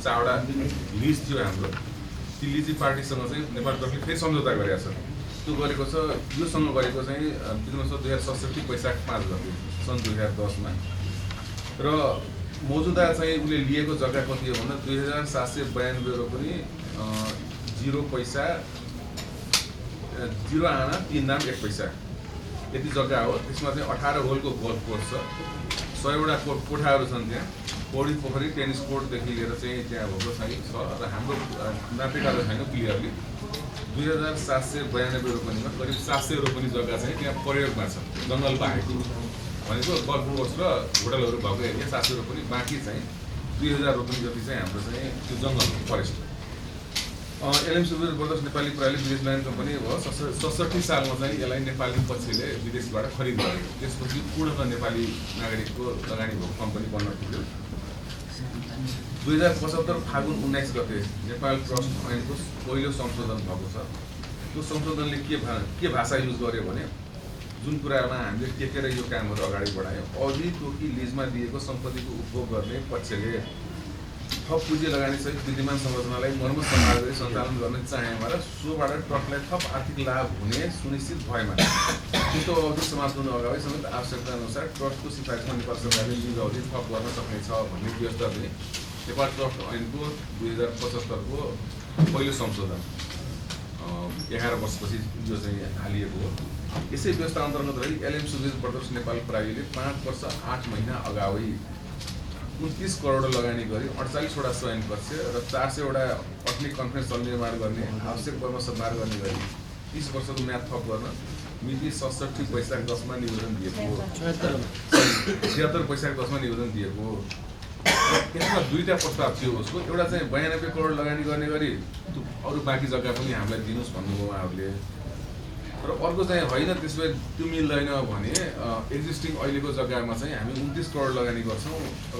4वटा lease थियो हाम्रो। ती लिजी पार्टीसँग चाहिँ नेपाल गभर्मेन्टले फेरि सम्झौता गरेको छ। त्यो गरेको छ, योसँग गरेको चाहिँ बुझ्नुहोस् 2067 वैशाख 5 गते सन् 2010 मा। र मौजुदा चाहिँ उसले लिएको जग्गा कति हो भन्दा 2792 रोपनी 0 पैसा 0 आना 3 दाम 1 पैसा यति जग्गा हो। त्यसमा चाहिँ 18 होलको गोल्फ कोर्स छ, 100वटा कोठाहरू छन् त्यहाँ, पौडी पोखरी टेनिस कोर्टदेखि लिएर चाहिँ त्यहाँ भएको चाहिँ छ। र हाम्रो नापेकालो छैन क्लियरली 2792 रोपनीमा करिब 700 रोपनी जग्गा चाहिँ त्यहाँ प्रयोगमा छ, जङ्गल बाहेक भनेको गोल्फ कोर्स र होटलहरू भएको एरिया 700 रोपनी, बाँकी चाहिँ 2000 रोपनी जति चाहिँ हाम्रो चाहिँ त्यो जङ्गल फरेस्ट। एलएम सुबेर ब्रदर्स नेपाली प्राइवेट विदेश ल्यान्ड कम्पनी हो। 67 सालमा चाहिँ यसलाई नेपाली पक्षले विदेशबाट खरिद गरेको। त्यसपछि पूर्णतः नेपाली नागरिकको लगानी भएको कम्पनी बन्न पुग्यो। 2075 फागुन 19 गते नेपाल ट्रस्ट ऐनको पहिलो संशोधन भएको छ। त्यो संशोधनले के भाषा युज गर्यो भने जुन कुरामा हामीले टेकेर यो कामहरू अगाडि बढायो, अघि तोकी लिजमा दिएको सम्पत्तिको उपभोग गर्ने पक्षले थप पुँजी लगानी सहित विद्यमान संरचनालाई मर्मत सम्हाल गरी सञ्चालन गर्ने चाहेमा र सोबाट ट्रस्टलाई थप आर्थिक लाभ हुने सुनिश्चित भएमा त्यस्तो अवधि समाप्त हुनु अगाडि समेत आवश्यकता अनुसार ट्रस्टको सिफारिसमा नेपाल सरकारले लिज अवधि थप गर्न सक्नेछ भन्ने व्यवस्था पनि नेपाल ट्रस्ट ऐनको 2075 को पहिलो संशोधन 11 वर्षपछि यो चाहिँ हालिएको हो। यसै व्यवस्था अन्तर्गत रही एलएम सुबेज ब्रदर्स नेपाल प्राइवेटले 5 वर्ष 8 महिना अगावै 29 करोड लगानी गरी 48वटा स्वयं कक्ष र 400वटा अग्नि कन्फरेन्स हल निर्माण गर्ने आवश्यक कर्म सम्भार गर्ने गरी 30 वर्षको म्याद थप गर्न मिति 67 वैशाख 10 मा निवेदन दिएको हो। 76 वैशाख 10 मा निवेदन दिएको हो। यसमा दुईटा प्रस्ताव थियो उसको। एउटा चाहिँ 92 करोड लगानी गर्ने गरी अरू बाँकी जग्गा पनि हामीलाई दिनुहोस् भन्नुभयो उहाँहरूले। र अर्को चाहिँ होइन त्यसमा त्यो मिल्दैन भने एक्जिस्टिङ अहिलेको जग्गामा चाहिँ हामी 29 करोड लगानी गर्छौँ र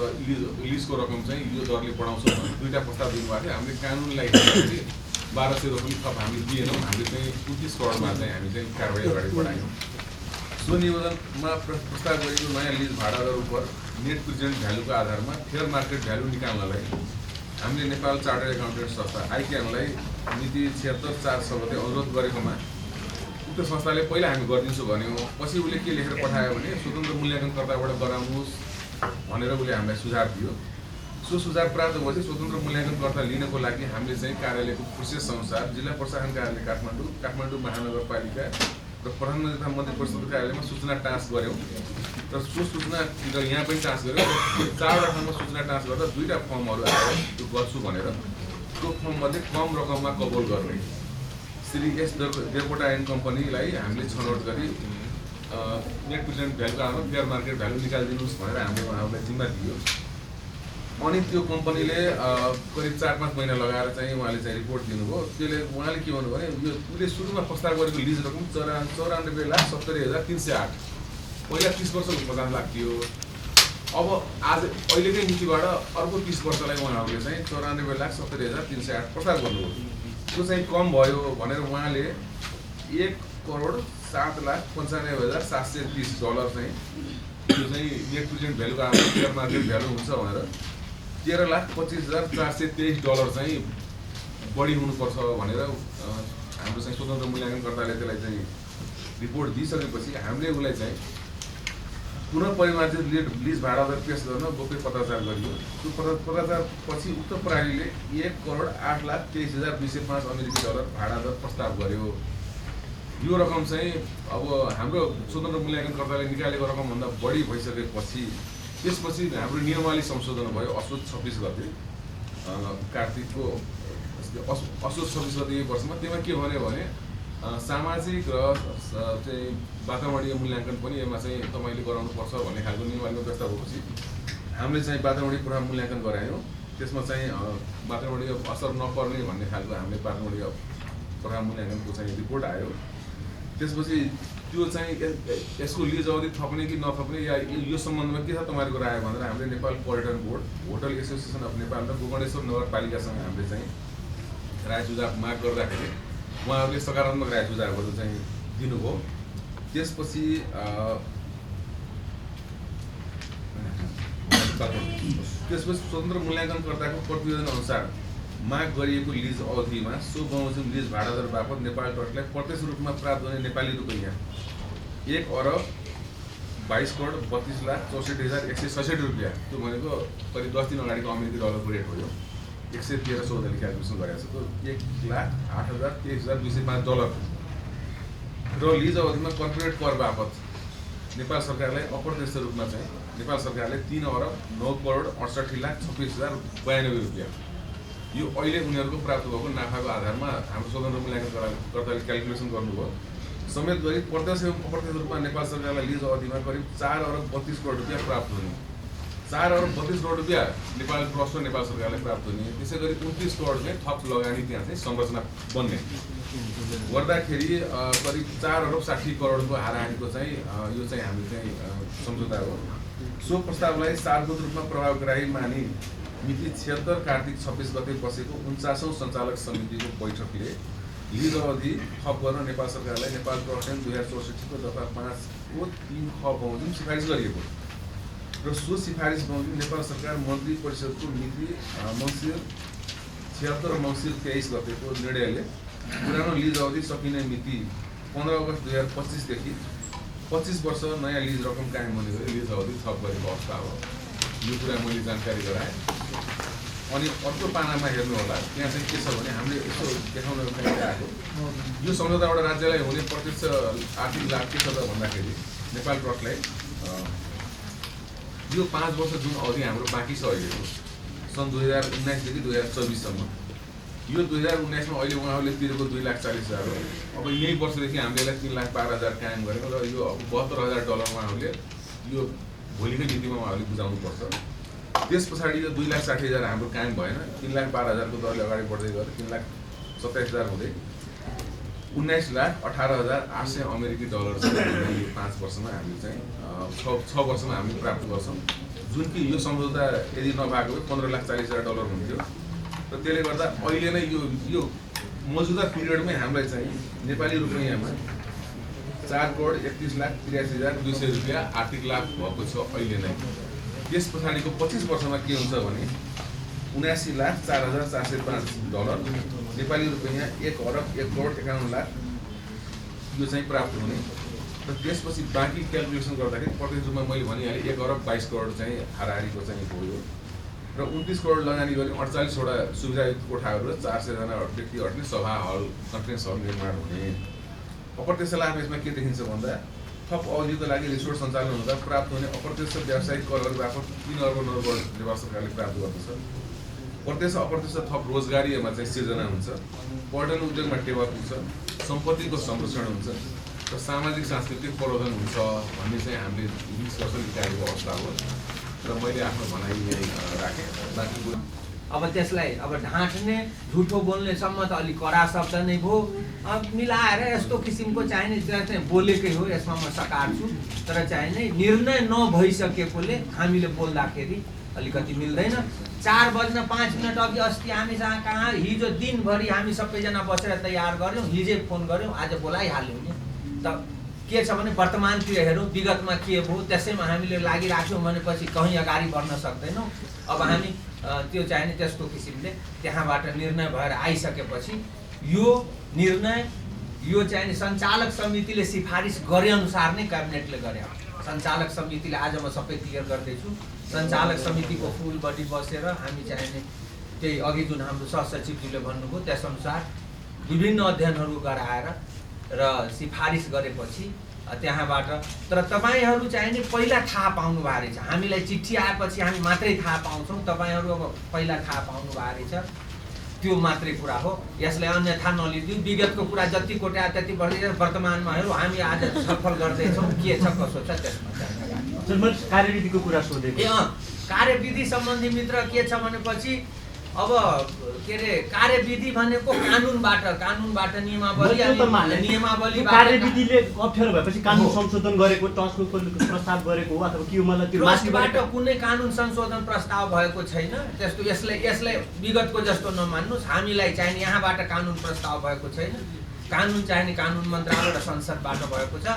लिजको रकम चाहिँ यो दरले बढाउँछौँ भने दुईटा प्रस्ताव दिनुभएको थियो। हामीले कानुनलाई 1200 रुपियाँ थप हामी दिएनौँ। हामीले चाहिँ 29 करोडमा चाहिँ हामी चाहिँ कारबाही अगाडि बढायौँ। सो निवेदनमा प्रस्ताव गरेको नयाँ लिज भाडा दर उप नेट प्रेजेन्ट भ्यालुको आधारमा फेयर मार्केट भ्यालु निकाल्नलाई हामीले नेपाल चार्टर्ड एकाउन्टेन्ट संस्था आइक्यानलाई मिति 76/4 गते अनुरोध गरेकोमा उक्त संस्थाले पहिला हामी गरिदिन्छु भन्यो। पछि उसले के लेखेर पठायो भने स्वतन्त्र मूल्याङ्कनकर्ताबाट गराउनुहोस् भनेर उसले हामीलाई सुझाव दियो। सो सुझाव प्राप्त भएपछि स्वतन्त्र मूल्याङ्कनकर्ता लिनको लागि हामीले चाहिँ कार्यालयको प्रोसेस अनुसार जिल्ला प्रशासन कार्यालय काठमाडौँ महानगरपालिका र प्रधानमन्त्री तथा मन्त्री परिषदको कार्यालयमा सूचना टाँस गऱ्यौँ। र सो सूचना यहाँ पनि टाँस गऱ्यौँ। 4वटा ठाउँमा सूचना टाँस गर्दा 2टा फर्महरू आयो त्यो गर्छु भनेर। त्यो फर्ममध्ये कम रकममा कबोल गर्ने श्री एस देवकोटा एन्ड कम्पनीलाई हामीले छनौट गरी नेट प्रेजेन्ट भ्यालुको आधारमा फेयर मार्केट भ्यालु निकालिदिनुहोस् भनेर हामीले उहाँहरूलाई जिम्मा दियो। अनि त्यो कम्पनीले करिब 4-5 महिना लगाएर चाहिँ उहाँले चाहिँ रिपोर्ट दिनुभयो। त्यसले उहाँले के भन्नुभयो भने यो उसले सुरुमा प्रस्ताव गरेको लिज रकम 94,70,308 पहिला 30 वर्षको 50 लाख थियो। अब आज अहिलेकै नीतिबाट अर्को 30 वर्षलाई उहाँहरूले चाहिँ 94,70,308 प्रस्ताव गर्नुभयो। त्यो चाहिँ कम भयो भनेर उहाँले $1,07,95,730 चाहिँ त्यो चाहिँ नेट प्रेजेन्ट भ्यालुको आधारमा फेयर मार्केट भ्यालु हुन्छ भनेर $13,25,423 चाहिँ बढी हुनुपर्छ भनेर हाम्रो चाहिँ स्वतन्त्र मूल्याङ्कनकर्ताले त्यसलाई चाहिँ रिपोर्ट दिइसकेपछि हामीले उसलाई चाहिँ पुनः परिमार्जित लिज भाडा दर पेश गर्न गोप्य पत्राचार गरियो। त्यो पत्राचार पछि उक्त प्रणालीले $1,08,23,205 अमेरिकी भाडा दर प्रस्ताव गर्यो। यो रकम चाहिँ अब हाम्रो स्वतन्त्र मूल्याङ्कनकर्ताले निकालेको रकमभन्दा बढी भइसकेपछि त्यसपछि हाम्रो नियमावली संशोधन भयो असोज 26 गते कार्तिकको असोज 26 गते यही वर्षमा। त्यसमा के भन्यो भने सामाजिक र चाहिँ वातावरणीय मूल्याङ्कन पनि यसमा चाहिँ तपाईँले गराउनुपर्छ भन्ने खालको नियमावलीको व्यवस्था भएपछि हामीले चाहिँ वातावरणीय पूर्व मूल्याङ्कन गरायौँ। त्यसमा चाहिँ वातावरणीय असर नपर्ने भन्ने खालको हामीले वातावरणीय पूर्व मूल्याङ्कनको चाहिँ रिपोर्ट आयो। त्यसपछि त्यो चाहिँ यसको लिज अवधि थप्ने कि नथप्ने या यो सम्बन्धमा के छ तपाईँहरूको राय भनेर हामीले नेपाल पर्यटन board, hotel association of Nepal र गोकर्णेश्वर नगरपालिकासँग हामीले चाहिँ राय सुझाव माग गर्दाखेरि उहाँहरूले सकारात्मक राय सुझावहरू चाहिँ दिनुभयो। त्यसपछि त्यसपछि स्वतन्त्र मूल्याङ्कनकर्ताको प्रतिवेदन अनुसार माग गरिएको लिज अवधिमा सो बमोजिम लिज भाडादर बापत नेपाल ट्रस्टलाई प्रत्यक्ष रूपमा प्राप्त हुने नेपाली रुपैयाँ 1,32,32,62,167 रुपियाँ, त्यो भनेको करिब 10 दिन अगाडिको अमेरिकी डलरको रेट हो। यो 113-14 क्यालकुलेसन गरेको छ। त्यो 1,08,23,205 डलर र लिज अवधिमा कर्पोरेट कर बापत नेपाल सरकारलाई अप्रत्यक्ष रूपमा चाहिँ नेपाल सरकारले 3,09,68,26,26,092 रुपियाँ, यो अहिले उनीहरूको प्राप्त भएको नाफाको आधारमा हाम्रो स्वतन्त्र मूल्याङ्कनकर्ताले क्यालकुलेसन गर्नुभयो समेत गरी प्रत्यक्ष एवं अप्रत्यक्ष रूपमा नेपाल सरकारलाई लिज अवधिमा करिब 4,32 करोड रुपियाँ प्राप्त हुने, 4,32 करोड रुपियाँ नेपाल ट्रस्ट र नेपाल सरकारलाई प्राप्त हुने। त्यसै गरी 29 करोड चाहिँ थप लगानी त्यहाँ चाहिँ संरचना बन्ने गर्दाखेरि करिब 4,60 करोडको हाराहारीको चाहिँ यो चाहिँ हामीले चाहिँ सम्झौता हो। सो प्रस्तावलाई सार्वजनिक रूपमा प्रभावकारी मानि मिति 76 कार्तिक 26 गते बसेको 49औं सञ्चालक समितिको बैठकले लिज अवधि थप गर्न नेपाल सरकारलाई नेपाल ट्रस्ट 2064 को दफा 5 को 3 ख बमोजिम सिफारिस गरिएको र सो सिफारिस बमोजिम नेपाल सरकार मन्त्री परिषदको मिति मङ्सिर 76 र मङ्सिर 23 गतेको निर्णयले पुरानो लिज अवधि सकिने मिति 15 अगस्त 2025 देखि 25 वर्ष नयाँ लिज रकम कायम हुने गरी लिज अवधि थप गरेको अवस्था हो। यो कुरा मैले जानकारी गराएँ। अनि अर्को पानामा हेर्नु होला, त्यहाँ चाहिँ के छ भने हामीले यसो देखाउन आएको यो सम्झौताबाट राज्यलाई हुने प्रत्यक्ष आर्थिक लाभ के छ त भन्दाखेरि नेपाल ट्रस्टलाई यो 5 वर्ष जुन अवधि हाम्रो बाँकी छ अहिलेको सन् 2019 देखि 2024 सम्म, यो 2019 मा अहिले उहाँहरूले तिरेको 2,40,000 हो। अब यही वर्षदेखि हामीले यसलाई 3,12,000 कायम गरेको र यो अब 72,000 डलर उहाँहरूले यो भोलिकै मितिमा उहाँहरूले बुझाउनुपर्छ। त्यस पछाडि यो 2,60,000 हाम्रो कायम भएन, 3,12,000 को दरले अगाडि बढ्दै गएर 3,27,000 हुँदै 19,18,800 अमेरिकी डलर चाहिँ यो 5 वर्षमा हामीले चाहिँ 6 वर्षमा हामीले प्राप्त गर्छौँ। जुन कि यो सम्झौता यदि नभएको भए 15,40,000 डलर हुन्थ्यो र त्यसले गर्दा अहिले नै यो मौजुदा पिरियडमै हामीलाई चाहिँ नेपाली रुपैयाँमा 4,31,83,200 रुपियाँ आर्थिक लाभ भएको छ अहिले नै। त्यस पछाडिको 25 वर्षमा के हुन्छ भने 79,04,405 डलर नेपाली रुपैयाँ 1,01,51,00,000 यो चाहिँ प्राप्त हुने र त्यसपछि बाँकी क्यालकुलेसन गर्दाखेरि प्रत्यक्ष रूपमा मैले भनिहालेँ 1,22 करोड चाहिँ हाराहारीको चाहिँ भयो र 29 करोड लगानी गरी 48वटा सुविधायुक्त कोठाहरू र 400 जना व्यक्ति अट्ने सभा हल कन्फरेन्स हल निर्माण हुने। अप्रत्यक्ष लाभ यसमा के देखिन्छ भन्दा थप अवधिको लागि रिसोर्ट सञ्चालन हुँदा प्राप्त हुने अप्रत्यक्ष व्यावसायिक करहरू बापत 3 अर्ब नगद नेपाल सरकारले प्राप्त गर्दछ। प्रत्यक्ष अप्रत्यक्ष थप रोजगारीमा चाहिँ सिर्जना हुन्छ, पर्यटन उद्योगमा टेवा पुग्छ, सम्पत्तिको संरक्षण हुन्छ र सामाजिक सांस्कृतिक प्रवर्धन हुन्छ भन्ने चाहिँ हामीले निष्कर्ष निकालेको अवस्था हो र मैले आफ्नो भनाइ यही राखेँ। बाँकी अब त्यसलाई अब ढाँट्ने झुठो बोल्नेसम्म त अलिक कडा शब्द नै भयो। अब मिलाएर यस्तो किसिमको चाहिने चाहिँ बोलेकै हो, यसमा म सकार छु। तर चाहिने निर्णय नभइसकेकोले हामीले बोल्दाखेरि अलिकति मिल्दैन। 4:05 अघि अस्ति हामीसँग कहाँ हिजो दिनभरि हामी सबैजना बसेर तयार गऱ्यौँ, हिजै फोन गऱ्यौँ, आज बोलाइहाल्यौँ नि। त के छ भने वर्तमानतिर हेरौँ, विगतमा के भयो त्यसैमा हामीले लागिराख्यौँ भनेपछि कहीँ अगाडि बढ्न सक्दैनौँ। अब हामी त्यो चाहिने त्यस्तो किसिमले त्यहाँबाट निर्णय भएर आइसकेपछि यो निर्णय यो चाहिने सञ्चालक समितिले सिफारिस गरे अनुसार नै क्याबिनेटले गरे। सञ्चालक समितिले आज म सबै क्लियर गर्दैछु, सञ्चालक समितिको फुल बडी बसेर हामी चाहिने त्यही अघि जुन हाम्रो सहसचिवजीले भन्नुभयो त्यसअनुसार विभिन्न अध्ययनहरू गराएर र सिफारिस गरेपछि त्यहाँबाट तर तपाईँहरू चाहिने पहिला थाहा पाउनु भएको रहेछ। हामीलाई चिठी आएपछि हामी मात्रै थाहा पाउँछौँ, तपाईँहरू अब पहिला थाहा पाउनु भएको रहेछ, त्यो मात्रै कुरा हो। यसलाई अन्यथा नलिदिउँ, विगतको कुरा जति कोट्या त्यति बढ्दै वर्तमानमा हेरौँ, हामी आज छलफल गर्दैछौँ के छ कसो छ त्यसमा। कार्यविधिको कुरा सोधेको कार्यविधि सम्बन्धी मित्र के छ भनेपछि अब के अरे कार्यविधि भनेको कानुनबाट नियमावली कार्यविधिले अप्ठ्यारो भएपछि कानुन संशोधन गरेको ट्रस्टको प्रस्ताव गरेको हो अथवा के मतलब त्यो ट्रस्टबाट कुनै कानुन संशोधन प्रस्ताव भएको छैन। त्यस्तो यसलाई विगतको जस्तो नमान्नुहोस्। हामीलाई चाहिने यहाँबाट कानुन प्रस्ताव भएको छैन। कानुन चाहिने कानुन मन्त्रालय र संसदबाट भएको छ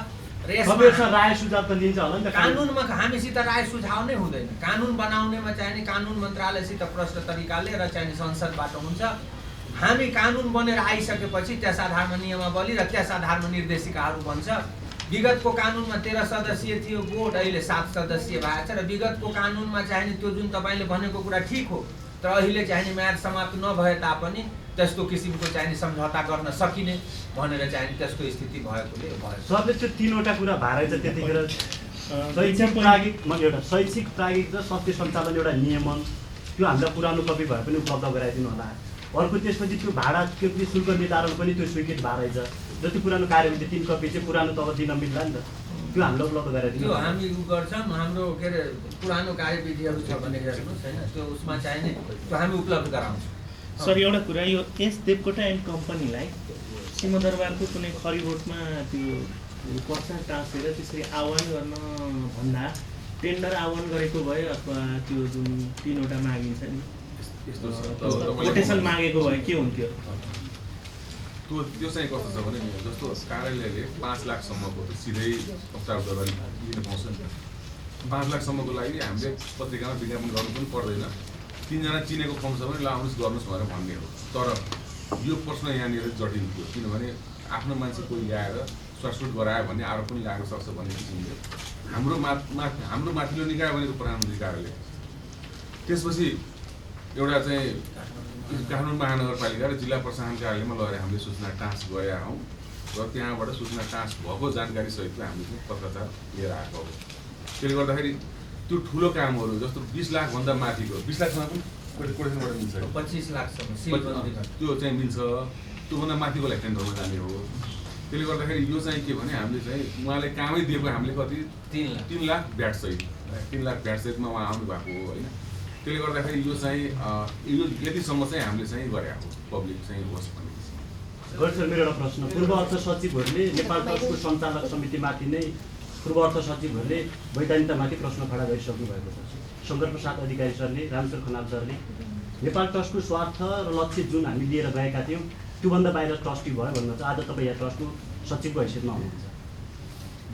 र यसमा तपाईँहरूसँग राय सुझाव त लिन्छ होला नि त कानुनमा हामीसित राय सुझाव नै हुँदैन। कानुन बनाउनेमा चाहिने कानुन मन्त्रालयसित प्रश्न तरिकाले र चाहिने संसदबाट हुन्छ। हामी कानुन बनेर आइसकेपछि त्यस आधारमा नियमावली र त्यस आधारमा निर्देशिकाहरू बन्छ। विगतको कानुनमा 13 सदस्यीय थियो बोर्ड, अहिले 7 सदस्यीय भएको छ र विगतको कानुनमा चाहिने त्यो जुन तपाईँले भनेको कुरा ठिक हो, तर अहिले चाहिने म्याद समाप्त नभए तापनि त्यस्तो किसिमको चाहिने सम्झौता गर्न सकिने भनेर चाहिने त्यस्तो स्थिति भएकोले भयो। सरले त्यो 3वटा कुरा भारेछ त्यतिखेर शैक्षिक प्रागिक एउटा शैक्षिक प्रागिक र सत्य सञ्चालन एउटा नियमन त्यो हामीलाई पुरानो कपी भए पनि उपलब्ध गराइदिनु होला। अर्को त्यसपछि त्यो भाडा त्यो शुल्क निर्धारण पनि त्यो स्वीकृत भाइरहेछ। जति पुरानो कार्यविधि 3 कपी चाहिँ पुरानो त अब दिन मिल्ला नि त, त्यो हामीलाई उपलब्ध गराइदिनु। त्यो हामी गर्छौँ, हाम्रो के अरे पुरानो कार्यविधिहरू छ भने हेर्नुहोस् होइन, त्यो उसमा चाहिने त्यो हामी उपलब्ध गराउँछौँ। सर एउटा कुरा, यो एस देवकोटा एन्ड कम्पनीलाई सिंहदरबारको कुनै खरिबोटमा त्यो पर्चा टाँसेर त्यसरी आह्वान गर्न भन्दा टेन्डर आह्वान गरेको भए अथवा त्यो जुन 3वटा मागिन्छ नि कोटेसन मागेको भए के हुन्थ्यो? त्यो चाहिँ कस्तो छ भने जस्तो कार्यालयले 5 लाखसम्मको सिधै प्रस्ताव गरेर लिन पाउँछ नि त। 5 लाखसम्मको लागि हामीले पत्रिकामा विज्ञापन गर्नु पनि पर्दैन। 3 जना चिनेको फर्म छ भने ल आउनुहोस् गर्नुहोस् भनेर भन्ने हो। तर यो प्रश्न यहाँनिर जटिल थियो, किनभने आफ्नो मान्छे कोही ल्याएर स्वास्फुट गरायो भन्ने आरोप पनि लाग्न सक्छ भन्ने किसिमले हाम्रो माथिल्लो निकाय भनेको प्रधानमन्त्री कार्यालय, त्यसपछि एउटा चाहिँ काठमाडौँ महानगरपालिका र जिल्ला प्रशासन कार्यालयमा लगेर हामीले सूचना टाँस गएका हौँ र त्यहाँबाट सूचना टाँस भएको जानकारी सहितको हामीले पत्रचार लिएर आएको हो। त्यसले गर्दाखेरि त्यो ठुलो कामहरू जस्तो 20 लाखभन्दा माथिको 20 लाखसम्म पनि कोटेसनबाट मिल्छ, 25 लाखसम्म त्यो चाहिँ मिल्छ। त्योभन्दा माथिकोलाई टेन्डरमा जाने हो। त्यसले गर्दाखेरि यो चाहिँ के भने हामीले चाहिँ उहाँले कामै दिएको हामीले कति 3 लाख भ्याट सहित 3 लाख भ्याट सहितमा उहाँ आउनु भएको हो होइन। त्यसले गर्दाखेरि यो चाहिँ यो यतिसम्म चाहिँ हामीले चाहिँ गरे हो पब्लिक चाहिँ होस् भन्ने किसिम। सर मेरो एउटा प्रश्न, पूर्व अर्थ सचिवहरूले नेपाल ट्रस्टको सञ्चालक समितिमाथि नै पूर्व अर्थ सचिवहरूले वैधानिकतामाथि प्रश्न खडा गरिसक्नु भएको छ। शङ्कर प्रसाद अधिकारी सरले, रामचन्द्र खनाल सरले नेपाल ट्रस्टको स्वार्थ र लक्ष्य जुन हामी लिएर गएका थियौँ त्योभन्दा बाहिर ट्रस्टी भयो भन्न चाहिँ आज तपाईँ यहाँ ट्रस्टको सचिवको हैसियतमा हुनुहुन्छ।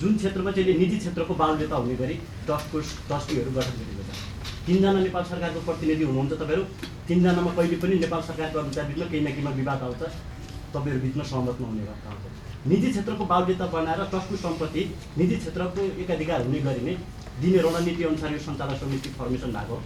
जुन क्षेत्रमा चाहिँ निजी क्षेत्रको बाहुल्यता हुने गरी ट्रस्टको ट्रस्टीहरू गठन गरिएको छ। 3 जना नेपाल सरकारको प्रतिनिधि हुनुहुन्छ तपाईँहरू, 3 जनामा कहिले पनि नेपाल सरकार कर्मचारीबिचमा केही न केहीमा विवाद आउँछ, तपाईँहरू बिचमा सहमत नहुने भएको आउँछ। निजी क्षेत्रको बाहुल्यता बनाएर ट्रस्टको सम्पत्ति निजी क्षेत्रको एकाधिकार हुने गरिने दिने रणनीति अनुसार यो सञ्चालक समिति फर्मेसन भएको।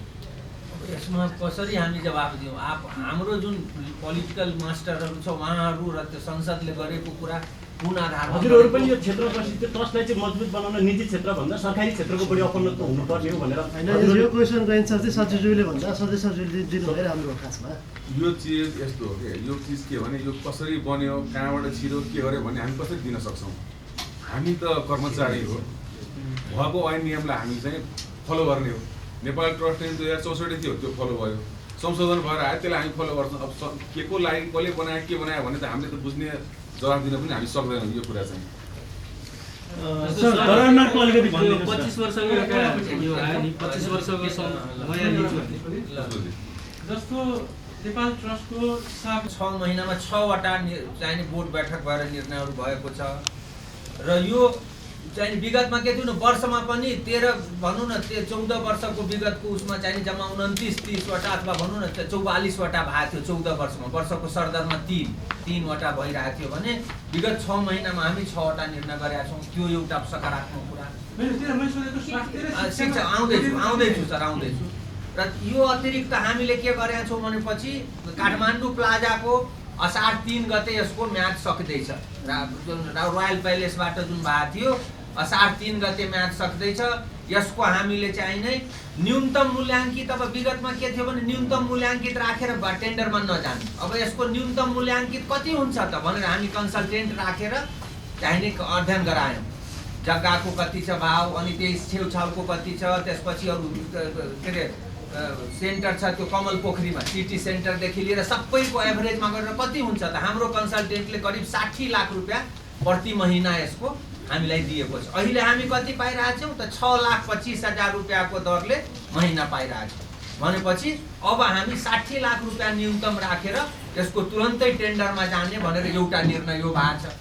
यसमा कसरी हामी जवाब दियौँ? हाम्रो जुन पोलिटिकल मास्टरहरू छ उहाँहरू र त्यो संसदले गरेको कुरा कुन आधारमा? हजुरहरू पनि यो क्षेत्रपछि त्यो ट्रस्टलाई चाहिँ मजबुत बनाउन निजी क्षेत्रभन्दा सरकारी क्षेत्रको बढी अपनत्व हुनुपर्ने हो भनेर यो क्वेसन रहेछ चाहिँ सचिवज्यूले भन्दा सदस्य सचिवले दिनुभयो राम्रो खासमा। यो चिज यस्तो हो कि यो चिज के भने यो कसरी बन्यो, कहाँबाट छिरो, के गर्यो भन्ने हामी कसरी दिन सक्छौँ? हामी त कर्मचारी हो, भएको ऐन नियमलाई हामी चाहिँ फलो गर्ने हो। नेपाल ट्रस्ट ऐन 2064 थियो, त्यो फलो भयो, संशोधन भएर आयो, त्यसलाई हामी फलो गर्छौँ। अब के को लागि कसले बनायो के बनायो भने त हामीले त बुझ्ने जवाब दिन पनि हामी सक्दैनौँ। यो कुरा चाहिँ दरबारमार्गको अलिकति भनिदिनुहोस् न। 25 वर्षको एउटा यो आयो नि, 25 वर्षको नयाँ नीति जस्तो नेपाल ट्रस्टको 6 महिनामा 6वटा चाहिने बोर्ड बैठक भएर निर्णयहरू भएको छ र यो चाहिने विगतमा के थियो न, वर्षमा पनि 13 भनौँ न 14 वर्षको विगतको उसमा चाहिने जम्मा 29-30वटा अथवा भनौँ न 44वटा भएको थियो 14 वर्षमा। वर्षको सरदरमा 3वटा भइरहेको थियो भने विगत 6 महिनामा हामी 6वटा निर्णय गरेका छौँ। त्यो एउटा सकारात्मक कुरा। शिक्षा आउँदैछु सर, आउँदैछु। र यो अतिरिक्त हामीले के गरेका छौँ भनेपछि काठमाडौँ प्लाजाको असार 3 गते यसको म्याद सकिँदैछ। रोयल प्यालेसबाट जुन भएको थियो असार 3 गते म्याद सक्दैछ। यसको हामीले चाहिँ नै न्यूनतम मूल्याङ्कित, अब विगतमा के थियो भने न्यूनतम मूल्याङ्कित राखेर टेन्डरमा नजाने, अब यसको न्यूनतम मूल्याङ्कित कति हुन्छ त भनेर हामी कन्सल्टेन्ट राखेर चाहिने अध्ययन गरायौँ। जग्गाको कति छ भाउ, अनि त्यही छेउछाउको कति छ, त्यसपछि अरू के अरे सेन्टर छ त्यो कमल पोखरीमा सिटी सेन्टरदेखि लिएर सबैको एभरेजमा गरेर कति हुन्छ त? हाम्रो कन्सल्टेन्टले करिब 60 लाख रुपियाँ प्रति महिना यसको हामीलाई दिएको छ। अहिले हामी कति पाइरहेछौँ त? 6,25,000 रुपियाँको दरले महिना पाइरहेछौँ भनेपछि अब हामी 60 लाख रुपियाँ न्यूनतम राखेर यसको तुरन्तै टेन्डरमा जाने भनेर एउटा निर्णय यो भएको छ।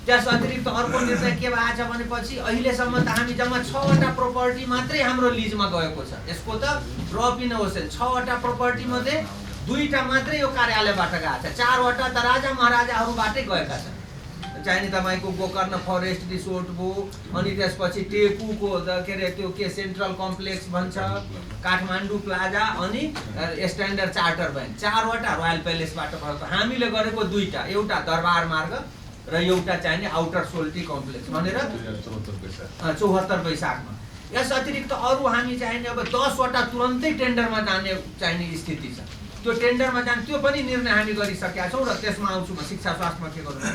त्यस अतिरिक्त अर्को निर्णय के भएको छ भनेपछि अहिलेसम्म त हामी जम्मा 6वटा प्रोपर्टी मात्रै हाम्रो लिजमा गएको छ। यसको त ड्रप इन होस् 6वटा प्रोपर्टी मध्ये 2टा मात्रै यो कार्यालयबाट गएको छ, 4वटा त राजा महाराजाहरूबाटै गएका छन्। चाहिने तपाईँको गोकर्ण फरेस्ट रिसोर्ट भयो, अनि त्यसपछि टेपुको के अरे त्यो के सेन्ट्रल कम्प्लेक्स भन्छ, काठमाडौँ प्लाजा, अनि स्ट्यान्डर्ड चार्टर बैंक, 4वटा रोयल प्यालेसबाट भएको। हामीले गरेको 2टा, एउटा दरबार मार्ग र एउटा चाहिने आउटर सोल्टी कम्प्लेक्स भनेर 74 वैशाखमा। यस अतिरिक्त अरू हामी चाहिने अब 10वटा तुरन्तै टेन्डरमा जाने चाहिने स्थिति छ। त्यो टेन्डरमा जाने त्यो पनि निर्णय हामी गरिसकेका छौँ र त्यसमा आउँछु म शिक्षा स्वास्थ्यमा के गर्नु।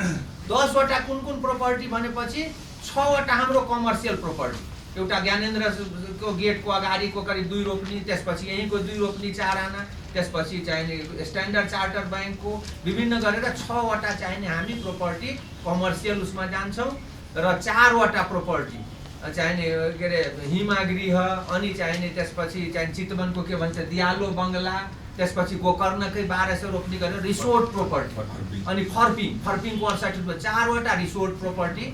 10वटा कुन कुन प्रोपर्टी भनेपछि 6वटा हाम्रो कमर्सियल प्रोपर्टी, एउटा ज्ञानेन्द्रको गेटको अगाडिको करिब 2 रोपनी, त्यसपछि यहीँको 2 रोपनी 4 आना, त्यसपछि चाहिने स्ट्यान्डर्ड चार्टर बैंकको विभिन्न गरेर 6वटा चाहिने हामी प्रोपर्टी कमर्सियल उसमा जान्छौँ र 4वटा प्रोपर्टी चाहिने के अरे हिमागृह, अनि चाहिने त्यसपछि चाहिने चितवनको के भन्छ दियालो बङ्गला, त्यसपछि गोकर्णकै 1200 रोपनी गरेर रिसोर्ट प्रोपर्टी, अनि फर्पिङको 68 रुपैयाँ, 4वटा रिसोर्ट प्रोपर्टी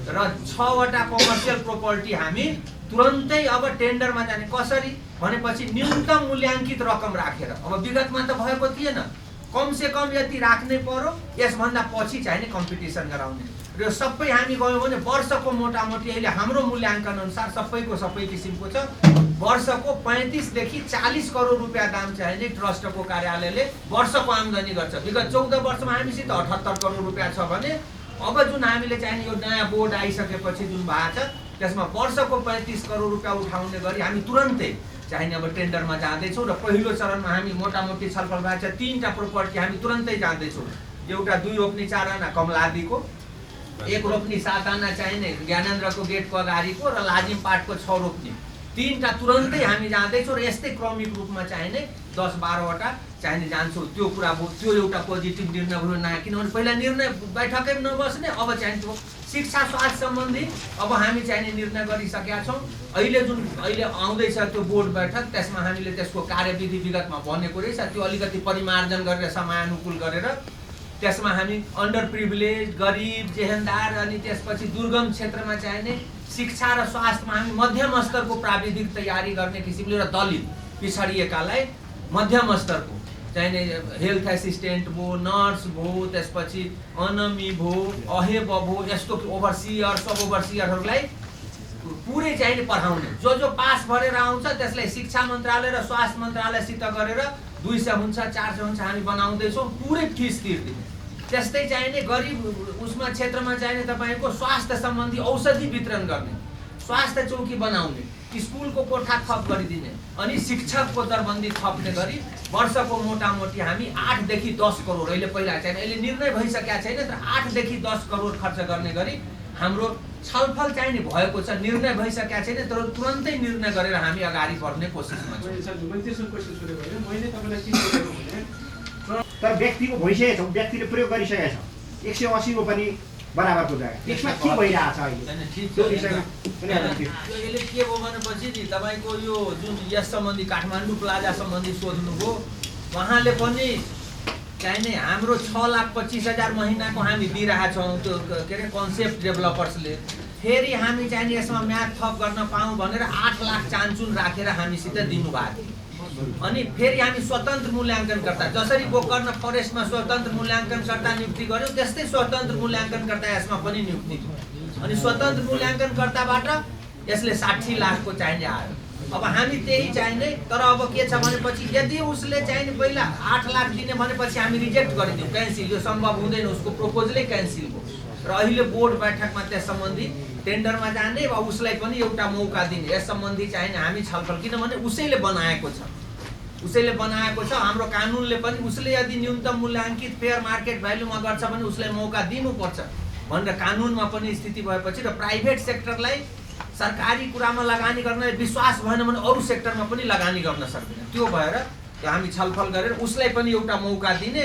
र 6वटा कमर्सियल प्रोपर्टी हामी तुरन्तै अब टेन्डरमा जाने। कसरी भनेपछि न्यूनतम मूल्याङ्कित रकम राखेर, अब विगतमा त भएको थिएन, कमसे कम यति राख्नै पर्यो, यसभन्दा पछि चाहिने कम्पिटिसन गराउने। र सबै हामी गयौँ भने वर्षको मोटामोटी अहिले हाम्रो मूल्याङ्कन अनुसार सबैको सबै किसिमको छ, वर्षको 35 देखि 40 करोड रुपियाँ दाम चाहिने ट्रस्टको कार्यालयले वर्षको आम्दानी गर्छ। विगत 14 वर्षमा हामीसित 78 करोड रुपियाँ छ भने अब जुन हामीले चाहिने यो नयाँ बोर्ड आइसकेपछि जुन भएको छ त्यसमा वर्षको 35 करोड रुपियाँ उठाउने गरी हामी तुरन्तै चाहिने अब टेन्डरमा जाँदैछौँ। र पहिलो चरणमा हामी मोटामोटी छलफल भएको छ, 3टा प्रोपर्टी हामी तुरन्तै जाँदैछौँ। एउटा 2 रोपनी 4 आना कमलादीको, 1 रोपनी 7 आना चाहिने ज्ञानेन्द्रको गेटको अगाडिको र लाजिमपाटको 6 रोपनी, 3टा तुरन्तै हामी जाँदैछौँ। र यस्तै क्रमिक रूपमा चाहिने 10-12वटा चाहिने जान्छौँ। त्यो कुरा भयो, त्यो एउटा पोजिटिभ निर्णय भयो नयाँ, किनभने पहिला निर्णय बैठकै नबस्ने, अब चाहिँ त्यो शिक्षा स्वास्थ्य सम्बन्धी अब हामी चाहिने निर्णय गरिसकेका छौँ। अहिले आउँदैछ त्यो बोर्ड बैठक, त्यसमा हामीले त्यसको कार्यविधि विगतमा बनेको रहेछ, त्यो अलिकति परिमार्जन गरेर समयानुकूल गरेर त्यसमा हामी अन्डर प्रिभिलेज, गरिब, जेहेन्दार, अनि त्यसपछि दुर्गम क्षेत्रमा चाहिने शिक्षा र स्वास्थ्यमा हामी मध्यम स्तरको प्राविधिक तयारी गर्ने किसिमले र दलित पिछडिएकालाई मध्यम स्तरको चाहिने हेल्थ एसिस्टेन्ट भयो, नर्स भयो, त्यसपछि अनमी भयो, अहेब भयो, यस्तो ओभरसियर, सब ओभरसियरहरूलाई पुरै चाहिने पढाउने। जो पास भरेर आउँछ त्यसलाई शिक्षा मन्त्रालय र स्वास्थ्य मन्त्रालयसित गरेर 200 हुन्छ 400 हुन्छ हामी बनाउँदैछौँ, पुरै फिस तिर्दिने। त्यस्तै चाहिने गरिब उसमा क्षेत्रमा चाहिने तपाईँको स्वास्थ्य सम्बन्धी औषधि वितरण गर्ने, स्वास्थ्य चौकी बनाउने, स्कुलको कोठा थप गरिदिने, अनि शिक्षकको दरबन्दी थप्ने गरी वर्षको मोटामोटी हामी 8 देखि 10 करोड, अहिले पहिला चाहिँ अहिले निर्णय भइसकेका छैन तर 8 देखि 10 करोड खर्च गर्ने गरी हाम्रो छलफल चाहिने भएको छ। निर्णय भइसकेका छैन तर तुरन्तै निर्णय गरेर हामी अगाडि बढ्ने कोसिसमा छौँ। मैले त्यसो क्वेसन सोधेको होइन, मैले तपाईँलाई के सोधेको भने तर व्यक्तिको भइसकेको छ, व्यक्तिले प्रयोग गरिसकेको छ 180 को पनि बराबरको जग्गा, त्यसमा के भइरहेछ अहिले त्यो विषयमा पनि यसले के भयो भनेपछि नि तपाईँको यो जुन यस सम्बन्धी काठमाडौँ प्लाजा सम्बन्धी सोध्नुभयो, उहाँले पनि चाहिने हाम्रो 6,25,000 महिनाको हामी दिइरहेका छौँ त्यो के अरे कन्सेप्ट डेभलपर्सले। फेरि हामी चाहिने यसमा म्याथ थप गर्न पाऊँ भनेर 8 लाख चान्चुन राखेर हामीसित दिनुभएको थियो। अनि फेरि हामी स्वतन्त्र मूल्याङ्कनकर्ता, जसरी गोकर्ण फरेस्टमा स्वतन्त्र मूल्याङ्कनकर्ता नियुक्ति गर्यो त्यस्तै स्वतन्त्र मूल्याङ्कनकर्ता यसमा पनि नियुक्ति भयो। अनि स्वतन्त्र मूल्याङ्कनकर्ताबाट यसले 60 लाखको चाहिने आयो। अब हामी त्यही चाहिने, तर अब के छ भनेपछि यदि उसले चाहिने पहिला 8 लाख दिने भनेपछि हामी रिजेक्ट गरिदिउँ, क्यान्सिल, यो सम्भव हुँदैन, उसको प्रपोजलै क्यान्सिल भयो। र अहिले बोर्ड बैठकमा त्यस सम्बन्धी टेन्डरमा जाने वा उसलाई पनि एउटा मौका दिने यस सम्बन्धी चाहिने हामी छलफल, किनभने उसैले बनाएको छ, उसैले बनाएको छ। हाम्रो कानुनले पनि उसले यदि न्यूनतम मूल्याङ्कित फेयर मार्केट भ्यालुमा गर्छ भने उसलाई मौका दिनुपर्छ भनेर कानुनमा पनि स्थिति भएपछि र प्राइभेट सेक्टरलाई सरकारी कुरामा लगानी गर्न विश्वास भएन भने अरू सेक्टरमा पनि लगानी गर्न सक्दैन। त्यो भएर हामी छलफल गरेर उसलाई पनि एउटा मौका दिने,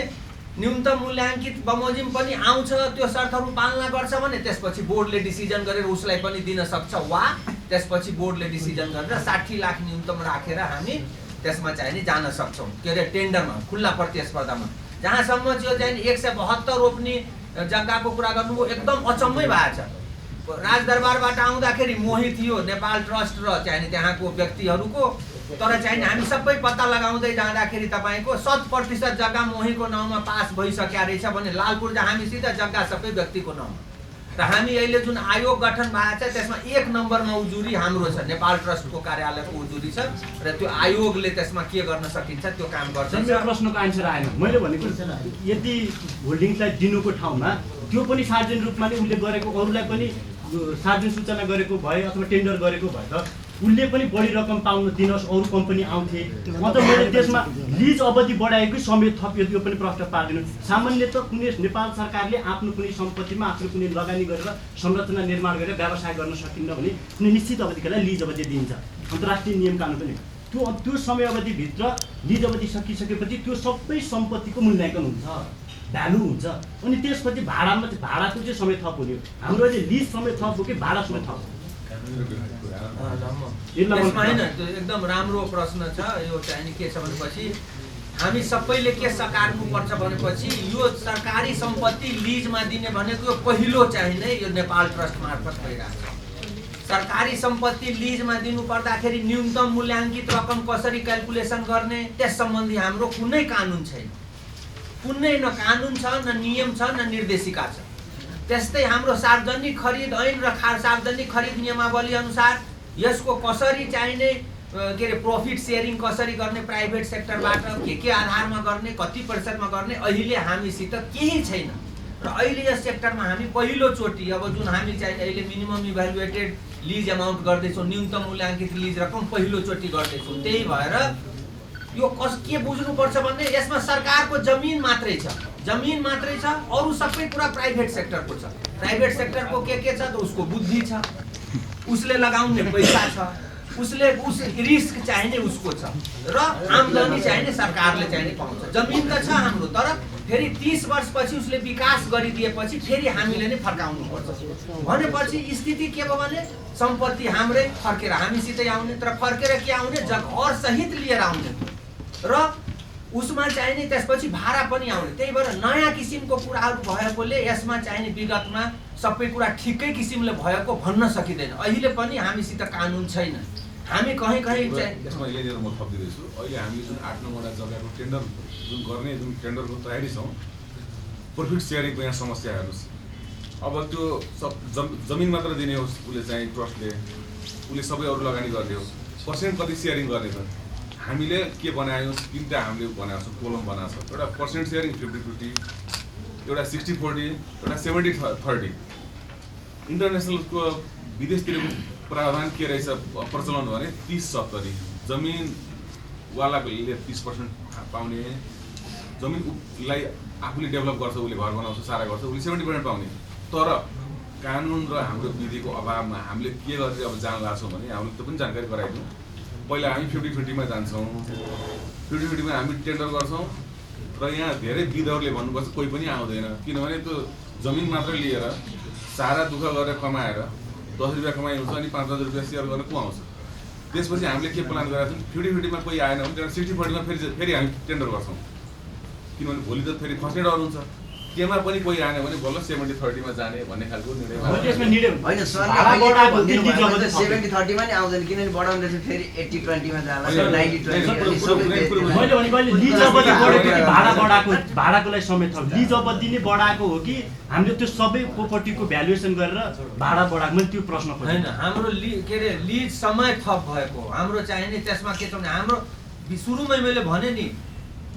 न्यूनतम मूल्याङ्कित बमोजिम पनि आउँछ त्यो शर्तहरू पालना गर्छ भने त्यसपछि बोर्डले डिसिजन गरेर उसलाई पनि दिन सक्छ, वा त्यसपछि बोर्डले डिसिजन गरेर 60 लाख न्यूनतम राखेर हामी त्यसमा चाहिने जान सक्छौँ के अरे टेन्डरमा, खुल्ला प्रतिस्पर्धामा। जहाँसम्म चाहिँ चाहिने 172 रोप्ने जग्गाको कुरा गर्नुभयो, एकदम अचम्मै भएको छ। राजदरबारबाट आउँदाखेरि मोही थियो नेपाल ट्रस्ट र चाहिँ त्यहाँको व्यक्तिहरूको, तर चाहिँ हामी सबै पत्ता लगाउँदै जाँदाखेरि तपाईँको 100% जग्गा मोहीको नाउँमा पास भइसक्या रहेछ भने लालपुर जहाँ हामी सिधा जग्गा सबै व्यक्तिको नाउँमा। र हामी अहिले जुन आयोग गठन भएको छ त्यसमा 1 नम्बरमा उजुरी हाम्रो छ, नेपाल ट्रस्टको कार्यालयको उजुरी छ र त्यो आयोगले त्यसमा के गर्न सकिन्छ त्यो काम गर्छ। मेरो प्रश्नको आन्सर आएन। मैले भनेको यदि होल्डिङ्सलाई दिनुको ठाउँमा त्यो पनि सार्वजनिक रूपमा नै उसले गरेको, अरूलाई पनि सार्वजनिक सूचना गरेको भए अथवा टेन्डर गरेको भए त उसले पनि बढी रकम पाउन दिनुहोस्, अरू कम्पनी आउँथे। अन्त मैले त्यसमा लिज अवधि बढाएकै समेत थप्यो, त्यो पनि प्रस्ताव पारिदिनु। सामान्यतः कुनै नेपाल सरकारले आफ्नो कुनै सम्पत्तिमा आफ्नो कुनै लगानी गरेर संरचना निर्माण गरेर व्यवसाय गर्न सकिन्न भने कुनै निश्चित अवधिका लागि लिज अवधि दिइन्छ। अन्तर्राष्ट्रिय नियम कानुन पनि त्यो समय अवधिभित्र लिज अवधि सकिसकेपछि त्यो सबै सम्पत्तिको मूल्याङ्कन हुन्छ, भ्यालु हुन्छ। अनि त्यसपछि भाडाको चाहिँ समय थप हुने हो। हाम्रो अहिले लिज समय थप हो कि भाडा समय थप हो? होइन, त्यो एकदम राम्रो प्रश्न छ। यो चाहिँ के छ भनेपछि हामी सबैले के सकार्नुपर्छ भनेपछि यो सरकारी सम्पत्ति लिजमा दिने भनेको पहिलो चाहिँ नै यो नेपाल ट्रस्ट मार्फत भइरहेको छ। सरकारी सम्पत्ति लिजमा दिनु पर्दाखेरि न्यूनतम मूल्याङ्कित रकम कसरी क्याल्कुलेसन गर्ने त्यस सम्बन्धी हाम्रो कुनै कानुन छैन, कुनै न कानुन छ, न नियम छ, न निर्देशिका छ। त्यस्तै हाम्रो सार्वजनिक खरिद ऐन र सार्वजनिक खरिद नियमावली अनुसार यसको कसरी चाहिने के अरे प्रॉफिट शेयरिङ कसरी गर्ने, प्राइभेट सेक्टरबाट के आधारमा गर्ने, कति प्रतिशतमा गर्ने, अहिले हामीसित केही छैन। र अहिले यस सेक्टरमा हामी पहिलोचोटि अब जुन हामी चाहिँ अहिले मिनिमम इभ्यालुएटेड लिज अमाउन्ट गर्दैछौँ, न्यूनतम मूल्याङ्कित लिज रकम पहिलोचोटि गर्दैछौँ। त्यही भएर यो के बुझ्नुपर्छ भने यसमा सरकारको जमिन मात्रै छ, जमिन मात्रै छ, अरू सबै कुरा प्राइभेट सेक्टरको छ। प्राइभेट सेक्टरको के छ त उसको बुद्धि छ, उसले लगाउने पैसा छ, उस रिस्क चाहिने उसको छ र आम्दानी चाहिने सरकारले चाहिने पाउँछ। जमिन त छ हाम्रो, तर फेरि 30 वर्षपछि उसले विकास गरिदिएपछि फेरि हामीले नै फर्काउनु पर्छ भनेपछि स्थिति के भयो भने सम्पत्ति हाम्रै फर्केर हामीसितै आउने, तर फर्केर के आउने घर सहित लिएर आउने र उसमा चाहिने त्यसपछि भाडा पनि आउने। त्यही भएर नयाँ किसिमको कुराहरू भएकोले यसमा चाहिने विगतमा सबै कुरा ठिकै किसिमले भएको भन्न सकिँदैन। अहिले पनि हामीसित कानुन छैन, हामी कहीँ यसमा यहाँनिर म थपिदिँदैछु। अहिले हामीले जुन 8 नम्बरवटा जग्गाको टेन्डर जुन टेन्डरको तयारी छौँ, प्रफिट सेयरिङको यहाँ समस्या हेर्नुहोस्। अब त्यो जमिन मात्र दिने होस् उसले चाहिँ ट्रस्टले, उसले सबै अरू लगानी गर्ने हो, पर्सेन्ट कति सेयरिङ गर्ने त हामीले के बनायो, 3टा हामीले बनाएको छ, कोलम बनाएको छ। एउटा पर्सेन्ट सेयरिङ 50-50, एउटा 60-40, एउटा 70-30। इन्टरनेसनलको विदेशतिरको प्रावधान के रहेछ प्रचलन भने 30-70। जमिनवालाले 30% पाउने, जमिनलाई आफूले डेभलप गर्छ, उसले घर बनाउँछ, सारा गर्छ, उसले 70% पाउने। तर कानुन र हाम्रो विधिको अभावमा हामीले के गरेर अब जान लाग्छौँ भने हामीले त्यो पनि जानकारी गराइदिउँ। पहिला हामी 50-50मा जान्छौँ, 50-50मा हामी टेन्डर गर्छौँ र यहाँ धेरै विधहरूले भन्नुपर्छ कोही पनि आउँदैन, किनभने त्यो जमिन मात्र लिएर सारा दुःख गरेर कमाएर 10 रुपियाँ कमाइ हुन्छ अनि 5-10 रुपियाँ सेयर गर्न को आउँछ। त्यसपछि हामीले के प्लान गरेका छौँ, 50-50मा कोही आएन भने त्यहाँबाट 60-40मा फेरि हामी टेन्डर गर्छौँ, किनभने भोलि त फेरि फर्स्ट एड अरू हुन्छ। केमा पनि कोही आएन भने बल्ल 70-30मा जाने भन्ने खालको निर्णय होइन। सरले 70-30मा नि आउँदैन, किनभने बढाउँदै फेरि 80-20मा जाला, 90-20। भाडाको लागि समेत छ, लिज अवधि नै बढाएको हो कि हामीले त्यो सबै प्रोपर्टीको भ्यालुएसन गरेर भाडा बढाएको? मैले त्यो प्रश्न होइन, हाम्रो के अरे लिज समय थप भएको हाम्रो चाहिने। त्यसमा के छ भने हाम्रो सुरुमै मैले भने नि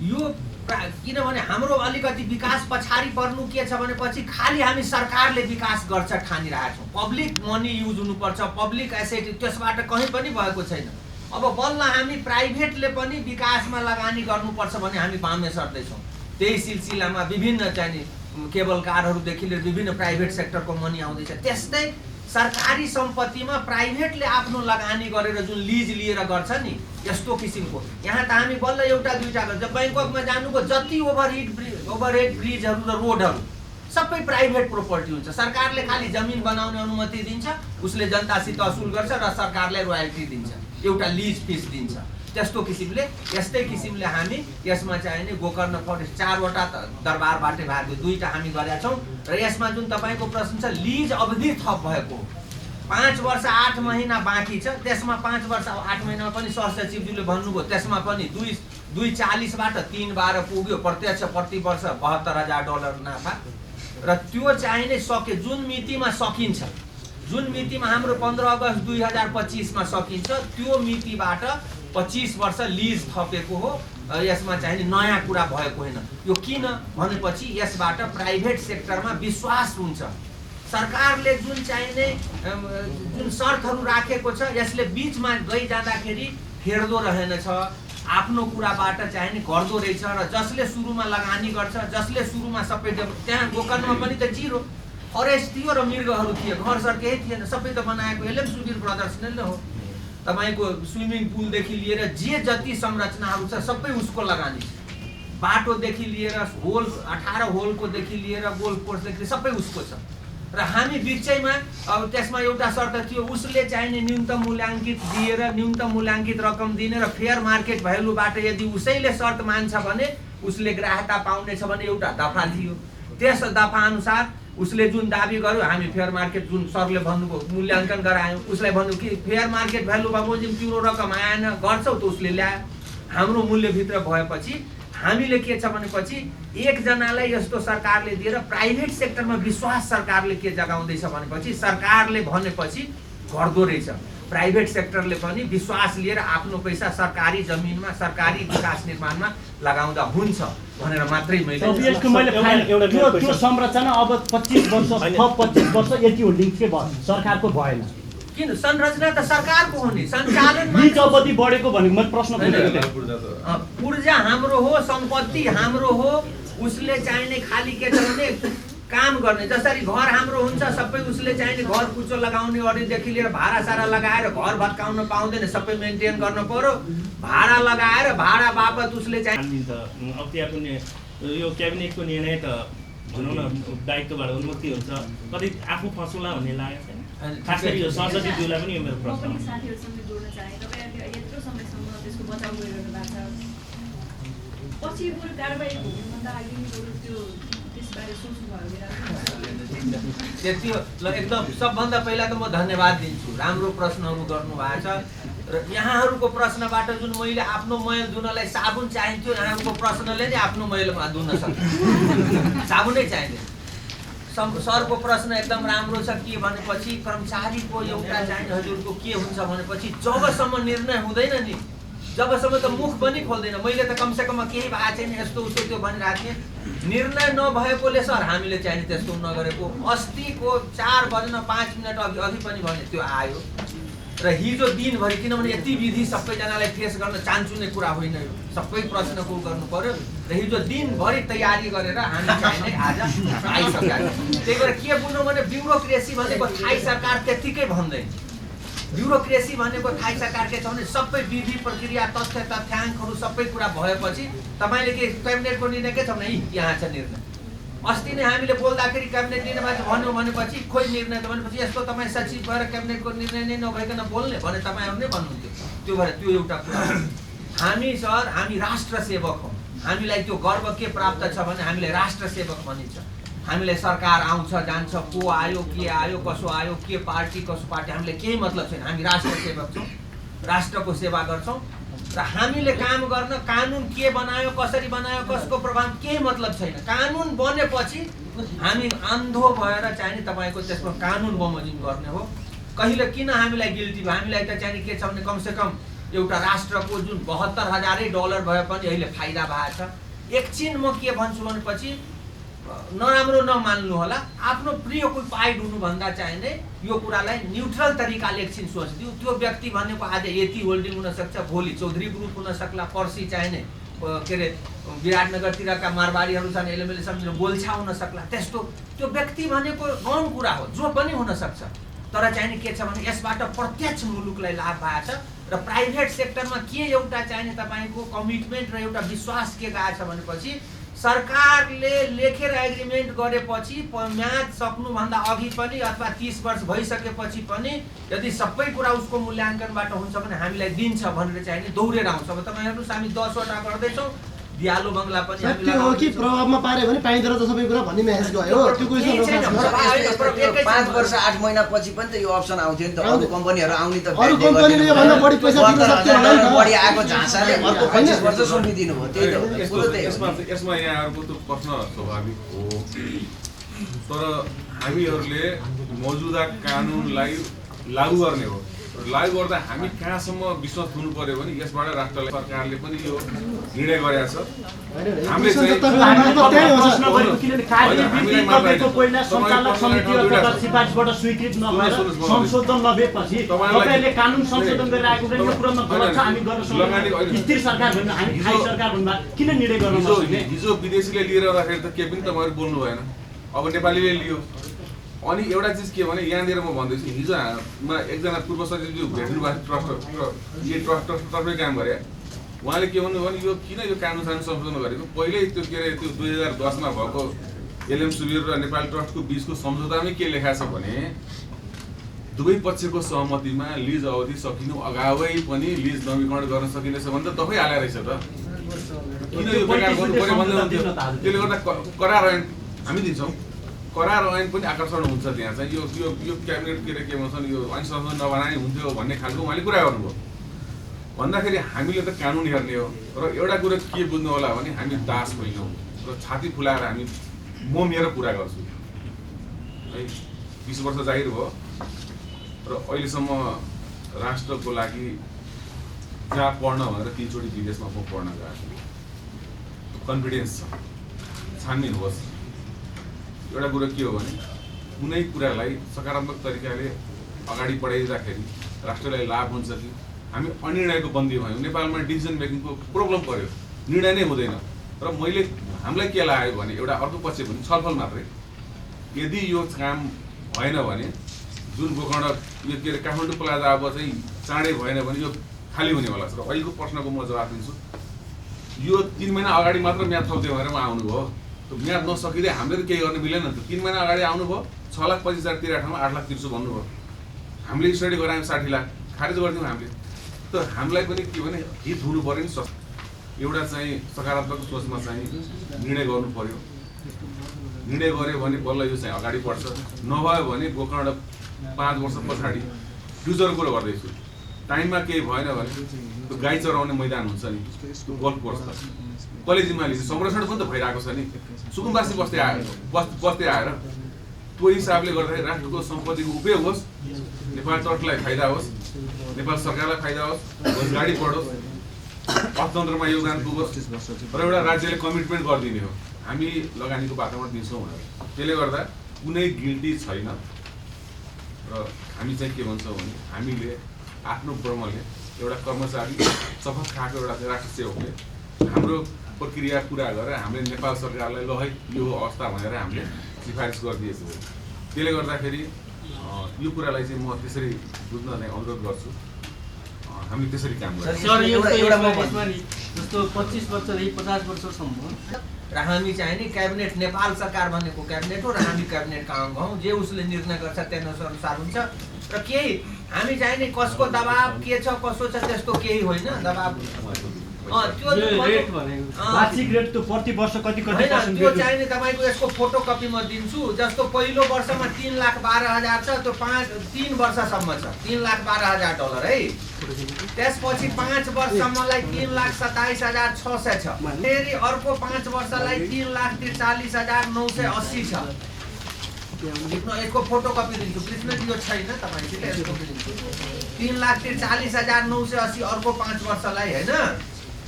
यो किनभने हाम्रो अलिकति विकास पछाडि पर्नु के छ भनेपछि खालि हामी सरकारले विकास गर्छ ठानिरहेका छौँ, पब्लिक मनी युज हुनुपर्छ, पब्लिक एसेट त्यसबाट कहीँ पनि भएको छैन। अब बल्ल हामी प्राइभेटले पनि विकासमा लगानी गर्नुपर्छ भने हामी बामे सर्दैछौँ। त्यही सिलसिलामा विभिन्न चाहिने केबल कारहरूदेखि लिएर विभिन्न प्राइभेट सेक्टरको मनी आउँदैछ। त्यस्तै सरकारी सम्पत्तिमा प्राइभेटले आफ्नो लगानी गरेर जुन लिज लिएर गर्छ नि यस्तो किसिमको, यहाँ त हामी बल्ल एउटा दुईटा गर्छ। बैंककमा जानुको जति ओभरहेड ब्रिजहरू र रोडहरू सबै प्राइभेट प्रोपर्टी हुन्छ। सरकारले खालि जमिन बनाउने अनुमति दिन्छ, उसले जनतासित असुल गर्छ र सरकारले रोयल्टी दिन्छ, एउटा लिज फिस दिन्छ। त्यस्तो किसिमले यस्तै किसिमले हामी यसमा चाहिने गोकर्ण फरेस्ट 4 वटा दरबारबाटै भएको 2टा हामी गरेका छौँ र यसमा जुन तपाईँको प्रश्न छ लिज अवधि थप भएको 5 वर्ष 8 महिना बाँकी छ त्यसमा 5 वर्ष 8 महिनामा पनि सहसचिवज्यूले भन्नुभयो त्यसमा पनि 240बाट 312 पुग्यो प्रत्यक्ष प्रति वर्ष $72,000 नाफा र त्यो चाहिने सके जुन मितिमा सकिन्छ जुन मितिमा हाम्रो 15 अगस्त 2025 मा सकिन्छ त्यो मितिबाट 25 वर्ष लिज थपेको हो यसमा चाहिने नयाँ कुरा भएको होइन यो किन भनेपछि यसबाट प्राइभेट सेक्टरमा विश्वास हुन्छ सरकारले जुन चाहिने जुन शर्तहरू राखेको छ यसले बीचमा गइजाँदाखेरि फेर्दो रहेनछ आफ्नो कुराबाट चाहिने गर्दो रहेछ र जसले सुरुमा लगानी गर्छ जसले सुरुमा सबै त्यहाँ गोकर्णमा पनि त जिरो फरेस्ट थियो र मृगहरू थिए घरसर केही थिएन सबै त बनाएको यसले पनि सुदूर प्रदर्शन नै हो तपाईँको स्विमिङ पुलदेखि लिएर जे जति संरचनाहरू छ सबै उसको लगानी छ बाटोदेखि लिएर होल 18 होलकोदेखि लिएर गोल्फ कोर्सदेखि सबै उसको छ र हामी बिचैमा अब त्यसमा एउटा शर्त थियो उसले चाहिने न्यूनतम मूल्याङ्कित दिएर न्यूनतम मूल्याङ्कित रकम दिने र फेयर मार्केट भ्यालुबाट यदि उसैले शर्त मान्छ भने उसले ग्राहकता पाउनेछ भने एउटा दफा थियो त्यस दफा अनुसार उसले जुन दाबी गर्यो हामी फेयर मार्केट जुन सरले भन्नुभयो मूल्याङ्कन गरायौँ उसलाई भन्नु कि फेयर मार्केट भ्यालु बमोजिम तिम्रो रकम आएन गर्छौ त उसले ल्यायो हाम्रो मूल्यभित्र भएपछि हामीले के छ भनेपछि एकजनालाई यस्तो सरकारले दिएर प्राइभेट सेक्टरमा विश्वास सरकारले के जगाउँदैछ भनेपछि सरकारले भनेपछि गर्दो रहेछ प्राइभेट सेक्टरले पनि विश्वास लिएर आफ्नो पैसा सरकारी जमिनमा सरकारी विकास निर्माणमा लगाउँदा हुन्छ भनेर मात्रै मैले त्यो संरचना अब 25 वर्ष थप 25 वर्ष यति होल्डिङ के भयो सरकारको भएन किन संरचना त सरकारको हो नि सञ्चालन लिज अवधि बढेको भनेको मैले प्रश्न बुझेको ऊर्जा हाम्रो हो सम्पत्ति हाम्रो हो उसले चाहिने खाली के छ भने काम गर्ने जसरी घर हाम्रो हुन्छ सबै उसले चाहिने घर कुचो लगाउने अरूदेखि लिएर भाडा सारा लगाएर घर भत्काउन पाउँदैन सबै मेन्टेन गर्न पर्यो भाडा लगाएर भाडा बापत उसले चाहिँ अब त्यहाँ पनि यो क्याबिनेटको निर्णय त भनौँ न दायित्वबाट उन्मुक्ति हुन्छ कतै आफू फसौँला भन्ने लागेको छैन खास गरी यो संसदीयज्यूलाई पनि यो मेरो प्रश्न साथीहरूसँग जोड्न चाहे तपाईँ यत्रो समयसम्म त्यसको बचाउ गरिरहनु भएको छ पछि बरु कारबाही हुनुभन्दा अघि बरु त्यो त्यसबारे सोच्नुभयो त्यति ल एकदम सबभन्दा पहिला त म धन्यवाद दिन्छु राम्रो प्रश्नहरू गर्नुभएको छ र यहाँहरूको प्रश्नबाट जुन मैले आफ्नो मैल धुनलाई साबुन चाहिन्थ्यो यहाँहरूको प्रश्नले नै आफ्नो मैलमा धुन सक्छ साबुनै चाहिँदैन सरको प्रश्न एकदम राम्रो छ के भनेपछि कर्मचारीको एउटा चाहिने हजुरको के हुन्छ भनेपछि जबसम्म निर्णय हुँदैन नि जबसम्म त मुख पनि खोल्दैन मैले त कमसेकम केही भएको छैन यस्तो उस्तो त्यो भनिरहेको थिएँ निर्णय नभएकोले सर हामीले चाहिने त्यस्तो नगरेको अस्तिको 4 बज्न 5 मिनट अघि पनि भने त्यो आयो र हिजो दिनभरि किनभने यति विधि सबैजनालाई फेस गर्न चान्चुने कुरा होइन यो सबै प्रश्नको गर्नु पर्यो र हिजो दिनभरि तयारी गरेर हामी चाहिने आज आइसक्यो त्यही भएर के बुझ्नु भने ब्युरोक्रेसी भनेको थाई सरकार त्यतिकै भन्दैन ब्युरोक्रेसी भनेको थाई सरकार के छ भने सबै विधि प्रक्रिया तथ्य तथ्याङ्कहरू सबै कुरा भएपछि तपाईँले के क्याबिनेटको निर्णय के छ भने यहाँ छ निर्णय अस्ति नै हामीले बोल्दाखेरि क्याबिनेट निर्णयमा भन्यो भनेपछि खोइ निर्णय त भनेपछि यस्तो तपाईँ सचिव भएर क्याबिनेटको निर्णय नै नभइकन बोल्ने भने तपाईँहरू नै भन्नुहुन्थ्यो त्यो भएर त्यो एउटा कुरा हामी सर हामी राष्ट्र सेवक हौँ हामीलाई त्यो गर्व के प्राप्त छ भने हामीले राष्ट्र सेवक भनिन्छ हामीलाई सरकार आउँछ जान्छ को आयो कसो आयो के पार्टी कसो पार्टी हामीलाई केही मतलब छैन हामी राष्ट्र सेवक छौँ राष्ट्रको सेवा गर्छौँ र हामीले काम गर्न कानुन के बनायो कसरी बनायो कसको प्रभाव केही मतलब छैन कानुन बनेपछि हामी अन्धो भएर चाहिने तपाईँको त्यसमा कानुन बमोजिम गर्ने हो कहिले किन हामीलाई गिल्टी भयो हामीलाई त चाहिने के छ भने कमसेकम एउटा राष्ट्रको जुन $72,000 भए पनि अहिले फाइदा भएको छ एकछिन म के भन्छु भनेपछि नराम्रो नमान्नु होला आफ्नो प्रियोकुपाइड हुनुभन्दा चाहिने यो कुरालाई न्युट्रल तरिकाले एकछिन सोचिदियो त्यो व्यक्ति भनेको आज यति होल्डिङ हुनसक्छ भोलि चौधरी ग्रुप हुन सक्ला पर्सि चाहिने के अरे विराटनगरतिरका मारवाडीहरू छन् एलएमएल सम्झिनु गोल्छा हुन सक्ला त्यस्तो त्यो व्यक्ति भनेको गौण कुरा हो जो पनि हुनसक्छ तर चाहिने के छ भने यसबाट प्रत्यक्ष मुलुकलाई लाभ भएको छ र प्राइभेट सेक्टरमा के एउटा चाहिने तपाईँको कमिटमेन्ट र एउटा विश्वास के गएको छ भनेपछि सरकारले लेखेर एग्रिमेन्ट गरेपछि म्याद सक्नुभन्दा अघि पनि अथवा 30 वर्ष भइसकेपछि पनि यदि सबै कुरा उसको मूल्याङ्कनबाट हुन्छ भने हामीलाई दिन्छ भनेर चाहिँ नि दौडेर आउँछ। अब तपाईँ हेर्नुहोस् हामी 10 वटा गर्दैछौँ, दियालो बङ्गला पनि त्यो हो कि प्रभावमा पारे भने पाइँदो रहेछ सबै कुरा भन्ने मेसेज गयो। त्यो कुरो 5 वर्ष 8 महिना पछि पनि त यो अप्सन आउँथ्यो नि त। अरू कम्पनीहरू आउने त अरू कम्पनीले योभन्दा बढी पैसा दिन सक्थ्यो होला नि त। बढी आएको झाँसाले अर्को 25 वर्ष सुम्पिदिनु भयो। त्यही त हो कुरो त्यही हो। यसमा यहाँहरूको त्यो प्रश्न स्वाभाविक हो, तर हामीहरूले मौजुदा कानुनलाई लागू गर्ने हो। लागू गर्दा हामी कहाँसम्म विश्वास हुनु पर्यो भने यसबाट राष्ट्रले सरकारले पनि यो निर्णय गरेको छ। हामीले चाहिँ सिफारिसबाट स्वीकृत नभएर संशोधन नभएपछि तपाईले कानुन संशोधन गरेर आएको यो कुरामा गलत छ। हामी गर्न सक्दैनौँ। स्थिर सरकार भन्नु हामी थाई सरकार भन्दा किन निर्णय गर्न नसक्ने? हिजो विदेशीले लिएर आउँदाखेरि त केही पनि तपाईँहरू बोल्नु भएन, अब नेपालीले लियो। अनि एउटा चिज के भने यहाँनिर म भन्दैछु, हिजो एकजना पूर्व सचिवज्यू भेट्नु भएको ट्रस्टमै काम गरे। उहाँले के भन्नुभयो भने यो किन यो कानुन संशोधन गरेको, पहिल्यै त्यो के अरे त्यो 2010 मा भएको एलएम सुबेर र नेपाल ट्रस्टको बीचको सम्झौतामै के लेखा छ भने दुवै पक्षको सहमतिमा लिज अवधि सकिनु अगावै पनि लिज नवीकरण गर्न सकिनेछ भने त दफै हालेर रहेछ त। किन यो बेकार गर्नु पर्यो भन्दै हुन्थ्यो। त्यसले गर्दा करार ऐन हामी दिन्छौँ, करार ऐन पनि आकर्षण हुन्छ त्यहाँ चाहिँ। यो क्याबिनेट के अरे के भन्छन् यो ऐन संशोधन नबनाए हुन्थ्यो भन्ने खालको उहाँले कुरा गर्नुभयो। भन्दाखेरि हामीले त कानुन हेर्ने हो। र एउटा कुरा के बुझ्नु होला भने हामी दास होइनौँ र छाती फुलाएर हामी म मेरो कुरा गर्छु है। 20 वर्ष जागिर भयो र अहिलेसम्म राष्ट्रको लागि जहाँ पढ्न भनेर 3 चोटि विदेशमा म पढ्न गएको छु। कन्फिडेन्स छ, छानबिन होस्। एउटा कुरो के हो भने कुनै कुरालाई सकारात्मक तरिकाले अगाडि बढाइदिँदाखेरि राष्ट्रलाई लाभ हुन्छ कि हामी अनिर्णयको बन्दी भयौँ। नेपालमा डिसिजन मेकिङको प्रब्लम पर्यो, निर्णय नै हुँदैन। र मैले हामीलाई के लाग्यो भने एउटा अर्को पक्ष पनि छलफल मात्रै। यदि यो काम भएन भने जुन गोकर्ण यो के अरे काठमाडौँ प्लाजा अब चाहिँ चाँडै भएन भने यो खाली हुनेवाला छ। र अहिलेको प्रश्नको म जवाब दिन्छु। यो 3 महिना अगाडि मात्र म्याद थप्थ्यो भनेर म आउनुभयो। त्यो म्याद नसकिँदै हामीले त केही गर्न मिलेन नि त। 3 महिना अगाडि आउनुभयो, 6,25,000 तिरेको ठाउँमा 8,00,000 तिर्छु भन्नुभयो। हामीले स्टडी गरायौँ 60 लाख, खारेज गरिदिउँ हामीले। त हामीलाई पनि के भने हित हुनु पऱ्यो नि। एउटा चाहिँ सकारात्मक सोचमा चाहिँ निर्णय गर्नु पर्यो। निर्णय गऱ्यो भने बल्ल यो चाहिँ अगाडि बढ्छ। नभयो भने गोकर्ण 5 वर्ष पछाडि फ्युचर कुरो गर्दैछु, टाइममा केही भएन भने त्यो गाई चराउने मैदान हुन्छ नि, त्यो गोल्फ कोर्स त कसले जिम्मा लिन्छ? संरक्षण पनि त भइरहेको छ नि। सुकुम्बासी बस्दै आएर त्यो हिसाबले गर्दाखेरि राष्ट्रको सम्पत्तिको उपयोग होस्, नेपाल ट्रस्टलाई फाइदा होस्, नेपाल सरकारलाई फाइदा होस्, रोजगारी बढोस्, अर्थतन्त्रमा योगदान पुगोस्। र एउटा राज्यले कमिटमेन्ट गरिदिने हो हामी लगानीको वातावरण दिन्छौँ भनेर। त्यसले गर्दा कुनै गिल्टी छैन। र हामी चाहिँ के भन्छौँ भने हामीले आफ्नो ब्रह्मले एउटा कर्मचारी शपथ खाएको एउटा राष्ट्र सेवकले हाम्रो प्रक्रिया पुरा गरेर हामीले नेपाल सरकारलाई ल है यो अवस्था भनेर हामीले सिफारिस गरिदिएको हो। त्यसले गर्दाखेरि यो कुरालाई चाहिँ म त्यसरी बुझ्न नै अनुरोध गर्छु। हामीले त्यसरी काम गर्छौँ। जस्तो 25 वर्षदेखि 50 वर्षसम्म र हामी चाहिँ नि क्याबिनेट नेपाल सरकार भनेको क्याबिनेट हो र हामी क्याबिनेटका अङ्ग हौँ। जे उसले निर्णय गर्छ त्यसअनुसार हुन्छ। र केही हामी चाहिँ नि कसको दबाब के छ कसो छ त्यस्तो केही होइन। दबाब त्यो रेट भनेको वार्षिक रेट त प्रति वर्ष कति होइन, त्यो चाहिँ नि तपाईँको यसको फोटोकपी म दिन्छु। जस्तो पहिलो वर्षमा 3,12,000 छ, त्यो 3 वर्षसम्म छ $3,12,000 है। त्यसपछि 5 वर्षसम्मलाई 3,27,600 छ। फेरि अर्को 5 वर्षलाई 3,43,980 छ। यसको फोटोकपी दिन्छु, कृष्णजी यो छैन तपाईँसित, यसको दिन्छु। 3,43,980 अर्को 5 वर्षलाई होइन।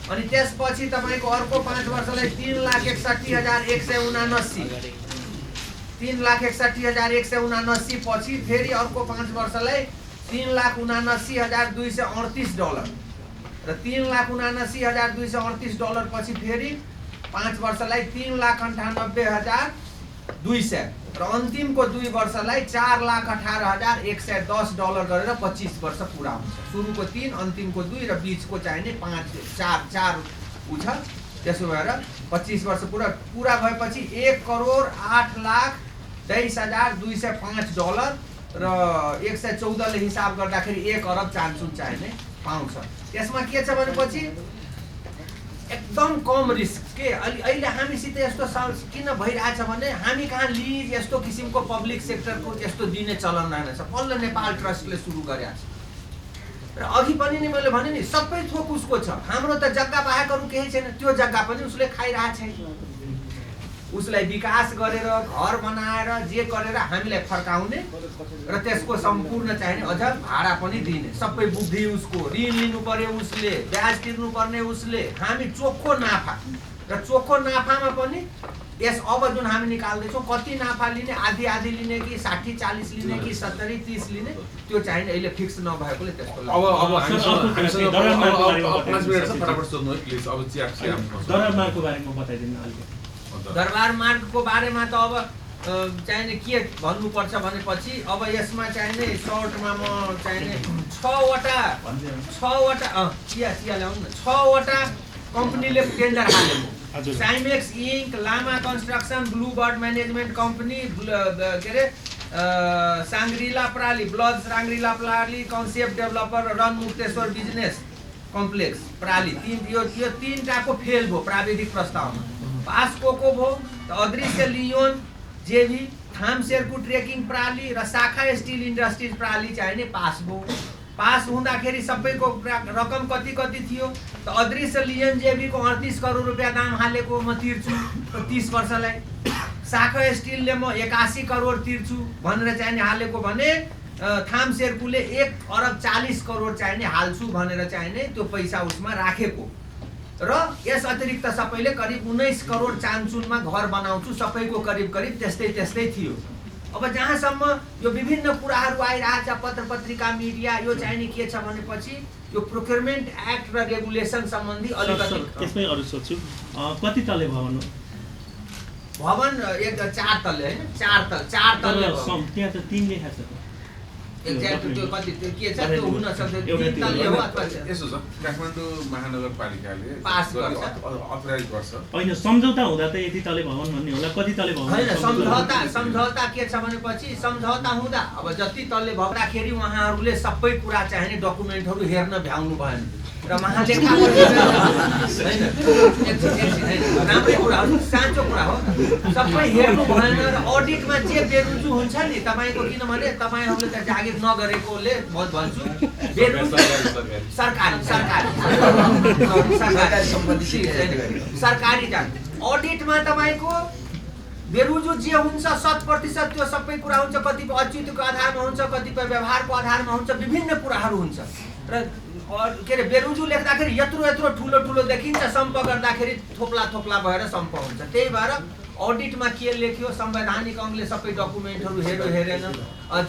अनि त्यसपछि तपाईँको अर्को 5 वर्षलाई 3,61,179 3,61,179 पछि फेरि अर्को 5 वर्षलाई $3,79,238 र $3,79,238 पछि फेरि 5 वर्षलाई 3,98,200 र अन्तिमको 2 वर्षलाई $4,18,110 गरेर 25 वर्ष पुरा हुन्छ। सुरुको 3, अन्तिमको 2 र बीचको चाहिने 5 4 उ छ त्यसो भएर 25 वर्ष पुरा भएपछि $1,23,205 र 114 ले हिसाब गर्दाखेरि 1 अरब चान्सुन चाहिने पाउँछ। त्यसमा के छ भनेपछि एकदम कम रिस्क के अहिले हामीसित यस्तो किन भइरहेछ भने हामी कहाँ लिज यस्तो किसिमको पब्लिक सेक्टरको यस्तो दिने चलन रहेछ। बल्ल नेपाल ट्रस्टले सुरु गरेको छ र अघि पनि नि मैले भने नि सबै थोक उसको छ। हाम्रो त जग्गा बाहेक अरू केही छैन, त्यो जग्गा पनि उसले खाइरहेको छैन। उसलाई विकास गरेर घर बनाएर जे गरेर हामीलाई फर्काउने र त्यसको सम्पूर्ण चाहिने अझ भाडा पनि दिने सबै बुद्धि उसको। ऋण लिनु पर्यो उसले, ब्याज तिर्नु पर्ने उसले। हामी चोखो नाफा र चोखो नाफामा पनि अब जुन हामी निकाल्दैछौँ कति नाफा लिने, आधी लिने कि 60-40 लिने कि 70-30 लिने, त्यो चाहिने अहिले फिक्स नभएकोले त्यस्तो अब हामीसँग 5 मिनेट छ, फटाफट सोध्नु है प्लिज। अब दरबारको बारेमा बताइदिनु अलिकति। दरबार मार्गको बारेमा त अब चाहिने के भन्नुपर्छ भनेपछि अब यसमा चाहिने सर्टमा म चाहिने 6वटा कम्पनीले टेन्डर हालेको। Simex Inc, Lama Construction, Blue Bird Management Company, के अरे साङ्ग्रिला प्राली, ब्लज साङ्ग्रिला प्राली, कन्सेप्ट डेभलपर, रन मुक्तेश्वर बिजनेस कम्प्लेक्स प्राली। यो 3टाको फेल भयो प्राविधिक प्रस्तावमा। पास कोको भयो, अदृश्य लियोन जेभी, थाम शेरकु ट्रेकिङ प्राली र शाखा स्टिल इन्डस्ट्रिज प्राली चाहिने पास भयो। पास हुँदाखेरि सबैको रकम कति थियो त अदृश्य लियोन जेभीको 38 करोड रुपियाँ दाम हालेको म तिर्छु 30 वर्षलाई। शाखा स्टिलले म 81 करोड तिर्छु भनेर चाहिने हालेको भने थाम शेरकुले 1,40 करोड चाहिने हाल्छु भनेर चाहिने त्यो पैसा उसमा राखेको। र यस अतिरिक्त सबैले करिब 19 करोड चान्चुनमा घर बनाउँछु, सबैको करिब त्यस्तै थियो। अब जहाँसम्म यो विभिन्न कुराहरू आइरहेछ पत्र पत्रिका मिडिया, यो चाहिने के छ भनेपछि यो प्रोक्योरमेन्ट एक्ट र रेगुलेसन सम्बन्धी अलिकति त्यसमै अरु सोध्छु। कति तले भवन हो? भवन 4 तले हैन, 4 तले त्यहाँ त 3 लेखा छ। एक्ज्याक्ट त्यो कति त्यो के छ त्यो हुन सक्छ 3 तले हो अथवा यसो छ काठमाडौँ महानगरपालिकाले पास गर्छ, अथराइज गर्छ। हैन सम्झौता हुँदा त यति तले भवन भन्ने होला, कति तले भवन? हैन सम्झौता के छ भनेपछि सम्झौता हुँदा अब जति तले भक्दाखेरि उहाँहरूले सबै कुरा चाहिने डकुमेन्टहरू हेर्न भ्याउनु भएन र महालेखा हैन राम्रै कुरा हो, साँचो कुरा हो। सबै हेर्नु भएन र अडिटमा जे बेरुजु हुन्छ नि तपाईको, किनभने तपाईहरुले त जागिर नगरेकोले भन्छु सरकारी जागिर अडिटमा तपाईको बेरुजु जे हुन्छ 100% त्यो सबै कुरा हुन्छ। कतिपय अच्युतको आधारमा हुन्छ, कतिपय व्यवहारको आधारमा हुन्छ, विभिन्न कुराहरू हुन्छ। र के अरे बेरुजु लेख्दाखेरि यत्रो ठुलो देखिन्छ, सम्प गर्दाखेरि थोप्ला भएर सम्प हुन्छ। त्यही भएर अडिटमा के लेख्यो संवैधानिक अङ्गले सबै डकुमेन्टहरू हेरेन,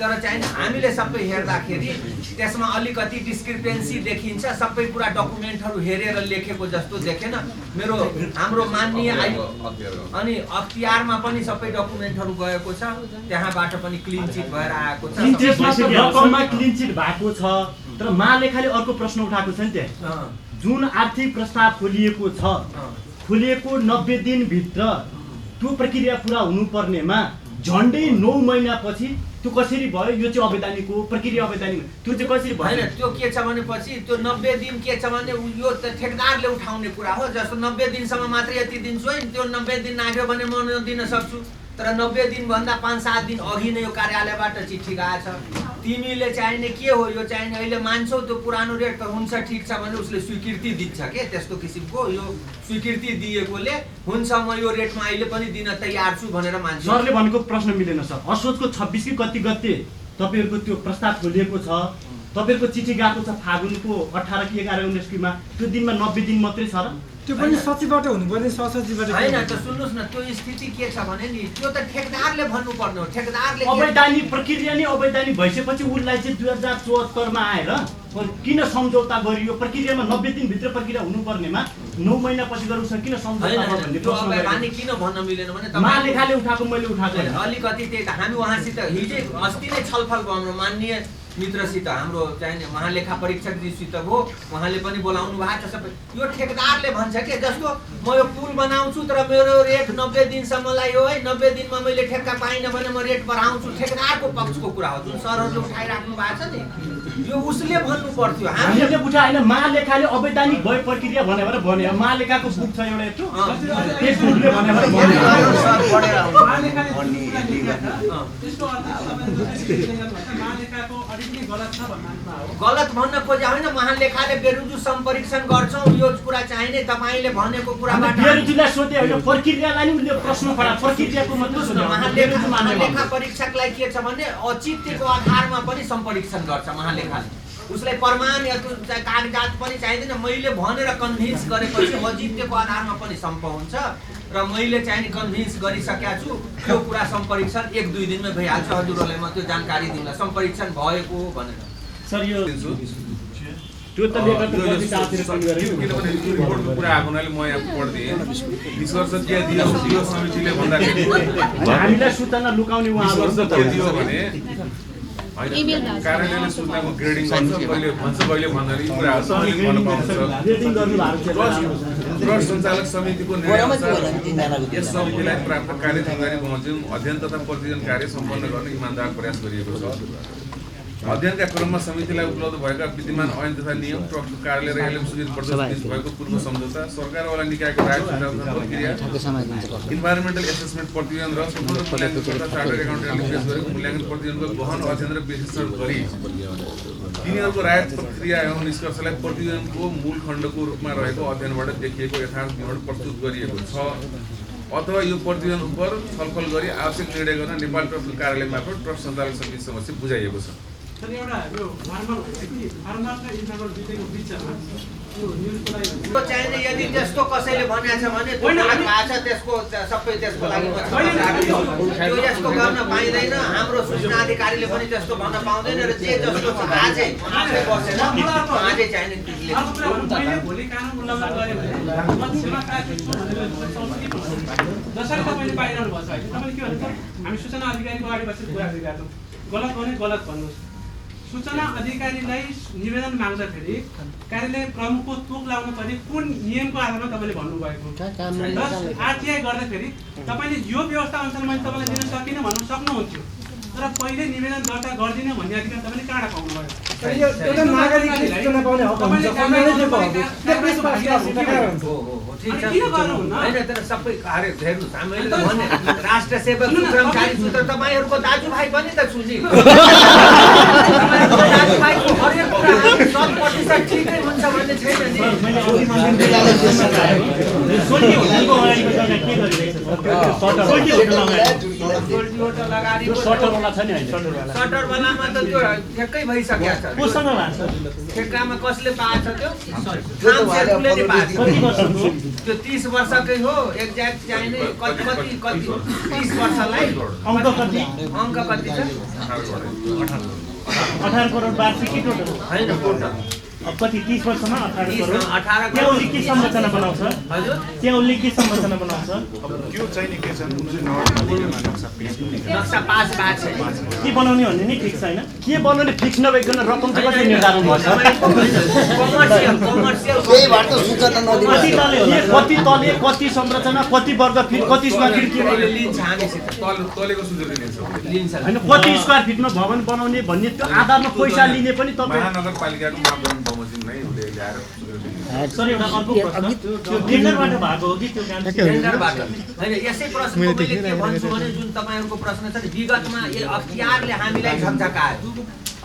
तर चाहिँ हामीले सबै हेर्दाखेरि त्यसमा अलिकति डिस्क्रिपेन्सी देखिन्छ। सबै कुरा डकुमेन्टहरू हेरेर लेखेको जस्तो देखेन। हाम्रो माननीय अनि अख्तियारमा पनि सबै डकुमेन्टहरू गएको छ, त्यहाँबाट पनि क्लिन चिट भएर आएको छ। रकममा क्लिन चिट भएको छ, तर महालेखाले अर्को प्रश्न उठाएको छ नि त्यहाँ। जुन आर्थिक प्रस्ताव खोलिएको 90 दिनभित्र त्यो प्रक्रिया पुरा हुनुपर्नेमा झन्डै 9 महिनापछि त्यो कसरी भयो? यो चाहिँ अवैधानिक हो, प्रक्रिया अवैधानिक, त्यो चाहिँ कसरी भयो? हैन त्यो के छ भनेपछि त्यो 90 दिन के छ भने यो त ठेकदारले उठाउने कुरा हो। जस्तो 90 दिनसम्म मात्रै यति दिन्छु है, त्यो 90 दिन नाग्यो भने म दिन सक्छु, तर 90 दिन भन्दा 5-7 दिन अघि नै यो कार्यालयबाट चिठी गएछ। तिमीले चाहिने के हो? यो चाहिने अहिले मान्छौ त्यो पुरानो रेट त हुन्छ, ठिक छ भने उसले स्वीकृति दिन्छ के त्यस्तो किसिमको। यो स्वीकृति दिएकोले हुन्छ म यो रेटमा अहिले पनि दिन तयार छु भनेर मान्छ। सरले भनेको प्रश्न मिलेन सर। असोजको 26 कि कति गते तपाईहरुको त्यो प्रस्ताव खोलिएको छ, तपाईहरुको चिठी गएको छ फागुनको 18 कि 11 19 त्यो दिनमा 90 दिन मात्रै छ र? त्यो पनि सचिवबाट हुनुपर्ने, सचिवबाट हैन। त सुन्नुस् न, त्यो स्थिति के छ भने नि त्यो त ठेकदारले भन्नुपर्ने हो। ठेकदारले अवैधानिक प्रक्रिया नै अवैधानिक भइसकेपछि उसलाई चाहिँ 2074 मा आएर किन सम्झौता गरियो? प्रक्रियामा 90 दिन भित्र प्रक्रिया हुनुपर्नेमा 9 महिनापछि गर्नु छ, किन सम्झौता भयो भन्ने प्रश्न अवैधानिक किन भन्न मिलेन भने महालेखाले उठाएको मैले उठाएको अलिकति त्यही त हामी उहाँसित हिजै अस्ति नै छलफल भयो। हाम्रो माननीय मित्रसित हाम्रो चाहिँ महालेखा परीक्षकजीसित भयो, उहाँले पनि बोलाउनु भएको छ सबै। यो ठेकेदारले भन्छ के जस्तो म यो पुल बनाउँछु तर मेरो रेट 90 दिनसम्मलाई हो है, 90 दिनमा मैले ठेक्का पाइनँ भने म रेट बढाउँछु। ठेकेदारको पक्षको कुरा हो जुन सरहरूले उठाइराख्नु भएको छ नि, यो उसले भन्नु पर्थ्यो। हामीले उठाएन, महालेखाले अवैधानिक भयो प्रक्रिया भनेर भने महालेखाको बुक छ एउटा यत्रो त्यस बुकले भनेर गलत भन्न खोजे होइन। महालेखाले बेरुजु सम्परीक्षण गर्छौँ यो कुरा चाहिने तपाईले भनेको कुराबाट बेरुजुलाई सोधे होइन प्रक्रियालाई नि उसले प्रश्न परा प्रक्रियाको मतलब सोध्यो। महालेखा परीक्षकलाई के छ भने औचित्यको आधारमा पनि सम्परीक्षण गर्छ महालेखाले। उसलाई प्रमाण या कागजात पनि चाहिँदैन। मैले भनेर कन्भिन्स गरेपछि औचित्यको आधारमा पनि सम्प हुन्छ र मैले चाहिँ कन्भिन्स गरिसकेका छु। त्यो कुरा सम्परीक्षण 1-2 दिनमै भइहाल्छ। हजुरहरूलाई म त्यो जानकारी दिउँला सम्परीक्षण भएको हो भनेर। सर यो त्यो त किनभने रिपोर्टको कुरा आएको हुनाले म यहाँ पढ्दिएँ। निष्कर्ष के दियो यो समितिले भन्दाखेरि हामीलाई सूचना लुकाउने निष्कर्ष के दियो भने कार्यालयले सूचनाको ग्रेडिङ गर्छ, कहिले भन्छ कहिले भन्दैन। यी कुराहरू सबैले गर्न पाउँछ। ट्रस्ट सञ्चालक समितिको निर्णयअनुसार यस समितिलाई प्राप्त कार्य जिम्मेवारी बमोजिम अध्ययन तथा प्रतिवेदन कार्य सम्पन्न गर्ने इमानदार प्रयास गरिएको छ। अध्ययनका क्रममा समितिलाई उपलब्ध भएका विद्यमान ऐन तथा नियम, ट्रस्टको कार्यालय र एलएम सुजित प्रदेश भएको पूर्व सम्झौता, सरकारवाला निकायको राय प्रक्रिया, इन्भाइरोमेन्टल एसेसमेन्ट प्रतिवेदन र सम्पूर्ण मूल्याङ्कन तथा चार्टर्ड एकाउन्टेन्टले पेश गरेको मूल्याङ्कन प्रतिवेदनको गहन अध्ययन र विश्लेषण गरी तिनीहरूको राय प्रक्रिया एवं निष्कर्षलाई प्रतिवेदनको मूल खण्डको रूपमा रहेको अध्ययनबाट देखिएको यथार्थ विवरण प्रस्तुत गरिएको छ अथवा यो प्रतिवेदन उप छलफल गरी आवश्यक निर्णय गर्न नेपाल ट्रस्टको कार्यालय मार्फत ट्रस्ट सञ्चालक समिति समक्ष बुझाइएको छ। चाहिने यदि त्यस्तो कसैले भनेको छ भने त्यसको सबै त्यसको लागि त्यो यस्तो गर्न पाइँदैन। हाम्रो सूचना अधिकारीले पनि त्यस्तो भन्न पाउँदैन र जे जस्तो छ आजै बसेर आजै चाहिने भोलि कानुन उल्लङ्घन गरे भने जसरी तपाईँले पाइरहनु भएको छ होइन, तपाईँले के भन्नुहुन्छ हामी सूचना अधिकारीको अगाडि बसेर कुरा गरिरहेका छौँ। गलत भने गलत भन्नुहोस्। सूचना अधिकारीलाई निवेदन माग्दाखेरि कार्यालय प्रमुखको तोक लाउनु पर्ने कुन नियमको आधारमा तपाईँले भन्नुभएको? आरटीआई गर्दाखेरि तपाईँले यो व्यवस्था अनुसार मैले तपाईँलाई दिन सकिनँ भन्नु सक्नुहुन्थ्यो, तर पहिले निवेदन दर्ता गर्दिनँ भन्ने अधिकार तपाईँले कहाँ पाउनुभयो? सबै राष्ट्र सेवक कर्मचारी सूत्र तपाईँहरूको दाजुभाइ पनि त सुझी दाजुभाइको हरेक कुरा 100% ठिकै हुन्छ भन्ने छैन नि। सटरवालामा त त्यो ठेक्कै भइसकेको छ। ठेक्कामा कसले पाएको छ त्यो? त्यो 30 वर्षकै हो। एक्ज्याक्ट चाहिने कति 30 वर्षलाई अङ्क कति छ? 18 करोड वार्षिक टोटल होइन टोटल अब कति 30 वर्षमा 18 करोड। 18 त्यहाँ उसले के संरचना बनाउँछ? हजुर त्यहाँ उसले के संरचना बनाउँछ? त्यो चाहिँ नि के छ नक्सा पास भएको छैन। के बनाउने भन्ने नि फिक्स छैन। के बनाउने फिक्स नभइकन रकम चाहिँ कसरी निर्धारण गर्छ? त्यही भएर त सूचना नदिनु। कति तले कति संरचना कति वर्ग फिट कति स्क्वायर फिट के लिन्छ हामीसित तलेको सुझाव लिन्छ हैन कति स्क्वायर फिटमा भवन बनाउने भन्ने त्यो आधारमा पैसा लिने पनि तपाईँ महानगरपालिकाको मापदण्ड बमोजिम नै उसले ल्याएर सर एउटा अर्को प्रश्न त्यो टेन्डरबाट भएको हो कि त्यो काम टेन्डरबाट हैन। यसै प्रश्नको मैले के भन्छु भने जुन तपाईहरुको प्रश्न छ विगतमा अख्तियारले हामीलाई झकझकायो।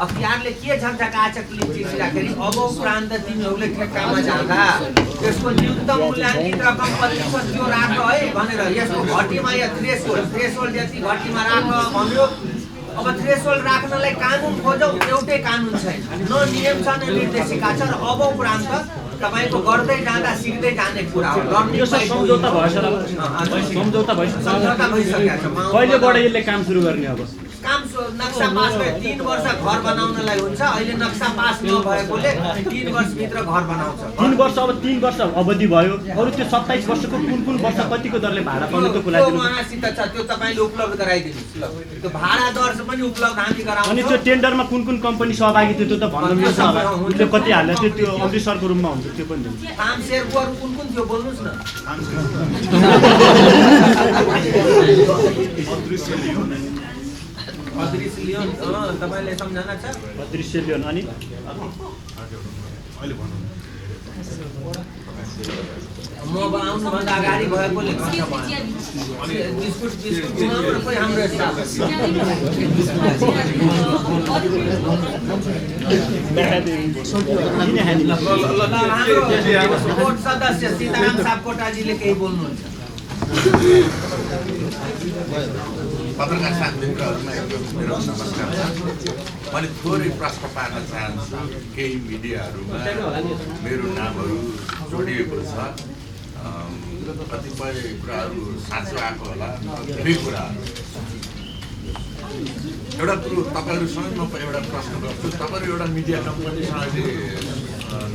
अख्तियारले के झकझकाएछ क्लिन चिट राखेर अब उपरान्त तिमीहरूले ठेक्कामा जाँदा त्यसको न्यूनतम मूल्याङ्कित रकम कति छ त्यो राख है भनेर यसको घटीमा या थ्रेसहोल्ड जति घटीमा राख भन्यो। अब थ्रेसहोल्ड राख्नलाई कानुन खोजौँ, एउटै कानुन छैन, न नियम छ न निर्देशिका छ र अब उपरान्त तपाईको गर्दै जाँदा सिक्दै जाने कुरा हो। सम्झौता भइसकेको छ। कहिलेबाट यसले काम सुरु गर्ने? अब काम नक्सा पास भए 3 वर्ष घर बनाउनलाई हुन्छ। अहिले नक्सा पास नभएकोले 3 वर्षभित्र घर बनाउँछ। 3 वर्ष अब 3 वर्ष अवधि भयो। अरू त्यो 27 वर्षको कुन वर्ष कतिको दरले भाडा पाउने त्यो कुरा दिनु। उहाँसित छ त्यो तपाईँले उपलब्ध गराइदिनुहोस्। ल त्यो भाडा दर पनि उपलब्ध हामी गराउँछौँ। अनि त्यो टेन्डरमा कुन कम्पनी सहभागी थियो त्यो त भन्न मिल्छ होला। त्यो कति हाल्यो त्यो अमृतसरको रूममा हुन्छ त्यो पनि दिनु। काम सेयरको कुन थियो बोल्नुहोस् न। अदृश्य लियोन तपाईँले सम्झना छ? अदृश्य लियोन अनि म आउनुभन्दा अगाडि भएकोले कोही हाम्रो स्टाफ बोर्ड सदस्य सीताराम सापकोटाजीले केही बोल्नुहुन्छ। पत्रकार साथीमित्रहरूमा एकदम मेरो नमस्कार छ। मैले थोरै प्रश्न पार्न चाहन्छु। केही मिडियाहरूमा मेरो नामहरू जोडिएको छ। कतिपय कुराहरू साँचो आएको होला, धेरै कुराहरू। एउटा कुरो तपाईँहरूसँग म एउटा प्रश्न गर्छु। तपाईँहरू एउटा मिडिया कम्पनीसँग अहिले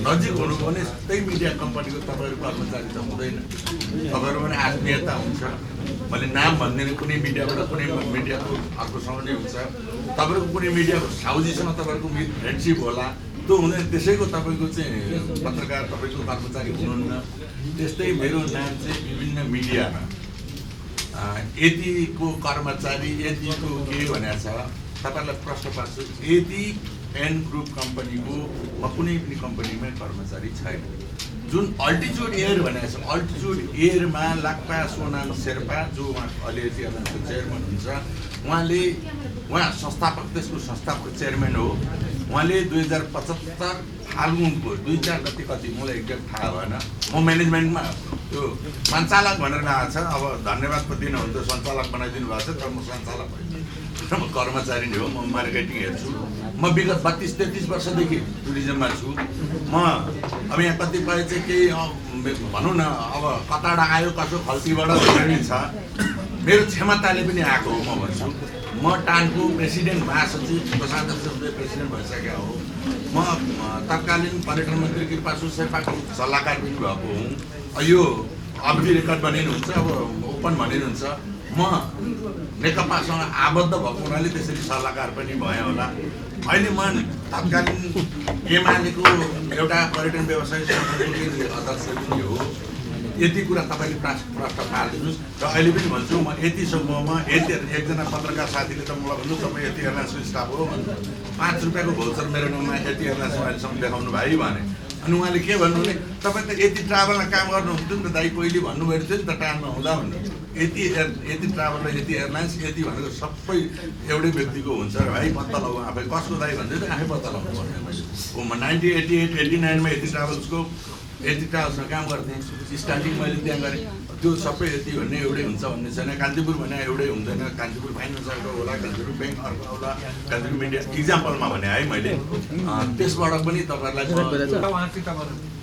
नजिक हुनु भने त्यही मिडिया कम्पनीको तपाईँहरू कर्मचारी त हुँदैन। तपाईँहरू पनि आत्मीयता हुन्छ। मैले नाम भन्दिनँ, कुनै मिडियाबाट कुनै मिडियाको अर्कोसँग नै हुन्छ। तपाईँहरूको कुनै मिडियाको साउजीसँग तपाईँहरूको फ्रेन्डसिप होला, त्यो हुँदैन। त्यसैको तपाईँको चाहिँ पत्रकार तपाईँको कर्मचारी हुनुहुन्न। त्यस्तै मेरो नाम चाहिँ विभिन्न मिडियामा यतिको कर्मचारी यतिको के भनेको छ। तपाईँलाई प्रश्न पार्छु, यति एन ग्रुप कम्पनीको म कुनै पनि कम्पनीमा कर्मचारी छैन। जुन अल्टिच्युड एयर भनेको छ, अल्टिच्युड एयरमा लाक्पा सोनाम शेर्पा जो उहाँ अहिले एयरलाइन्सको चेयरम्यान हुन्छ, उहाँ संस्थापक, त्यसको संस्थापक चेयरम्यान हो। उहाँले 2075 फाल्गुनको 2-4 कति मलाई एक्ज्याक्ट थाहा भएन। म म्यानेजमेन्टमा त्यो सञ्चालक भनेर आएको छ। अब धन्यवाद पो दिनुहुन्छ, सञ्चालक बनाइदिनु भएको छ। तर म सञ्चालक होइन, म कर्मचारी नै हो। म मार्केटिङ हेर्छु। म विगत 32-33 वर्षदेखि टुरिज्ममा छु। म अब यहाँ कतिपय चाहिँ केही भनौँ न, अब कताबाट आयो कसो खल्तीबाट पनि छ। मेरो क्षमताले पनि आएको हो म भन्छु। म टानको प्रेसिडेन्ट महासचिव कोषाध्यक्ष प्रेसिडेन्ट भइसकेको हो। म तत्कालीन पर्यटन मन्त्री कृपासु शेर्पाको सल्लाहकार पनि भएको हुँ। यो अवधि रेकर्ड बनिनुहुन्छ, अब ओपन भनिनुहुन्छ। म नेकपासँग आबद्ध भएको हुनाले त्यसरी सल्लाहकार पनि भएँ होला। अहिले म तत्कालीन एमालेको एउटा पर्यटन व्यवसाय समितिको अध्यक्ष पनि हो। यति कुरा तपाईँले प्रश्न पारिदिनुहोस्। र अहिले पनि भन्छु, म यति समूहमा एकजना पत्रकार साथीले त मलाई भन्नु तपाईँ यति एयरलाइन्सको स्टाफ हो भन्नु। 5 रुपियाँको भौचर मेरो नाममा यति एयरलाइन्समा अहिलेसम्म देखाउनु भाइ भने। अनि उहाँले के भन्नु भने तपाईँ त यति ट्राभलमा काम गर्नुहुन्थ्यो नि त दाइ, पहिले भन्नुभएको थियो नि त टाइममा हुँदा भन्नु। यति ट्राभल र यति एयरलाइन्स यति भनेको सबै एउटै व्यक्तिको हुन्छ र भाइ पत्ता लगाउँ आफै। कसको दाइ भन्दै त आफै पत्ता लगाउनु पर्ने मैले। हो म 1988-89मा यति ट्राभल्सको ट्राभल्समा काम गर्थेँ। स्टार्टिङ मैले त्यहाँ गरेँ। त्यो सबै यति भन्ने एउटै हुन्छ भन्ने छैन। कान्तिपुर भने एउटै हुँदैन। कान्तिपुर फाइनेन्स अर्को होला, कान्तिपुर ब्याङ्क अर्को होला, कान्तिपुर मिडिया इक्जाम्पलमा भने है मैले। त्यसबाट पनि तपाईँहरूलाई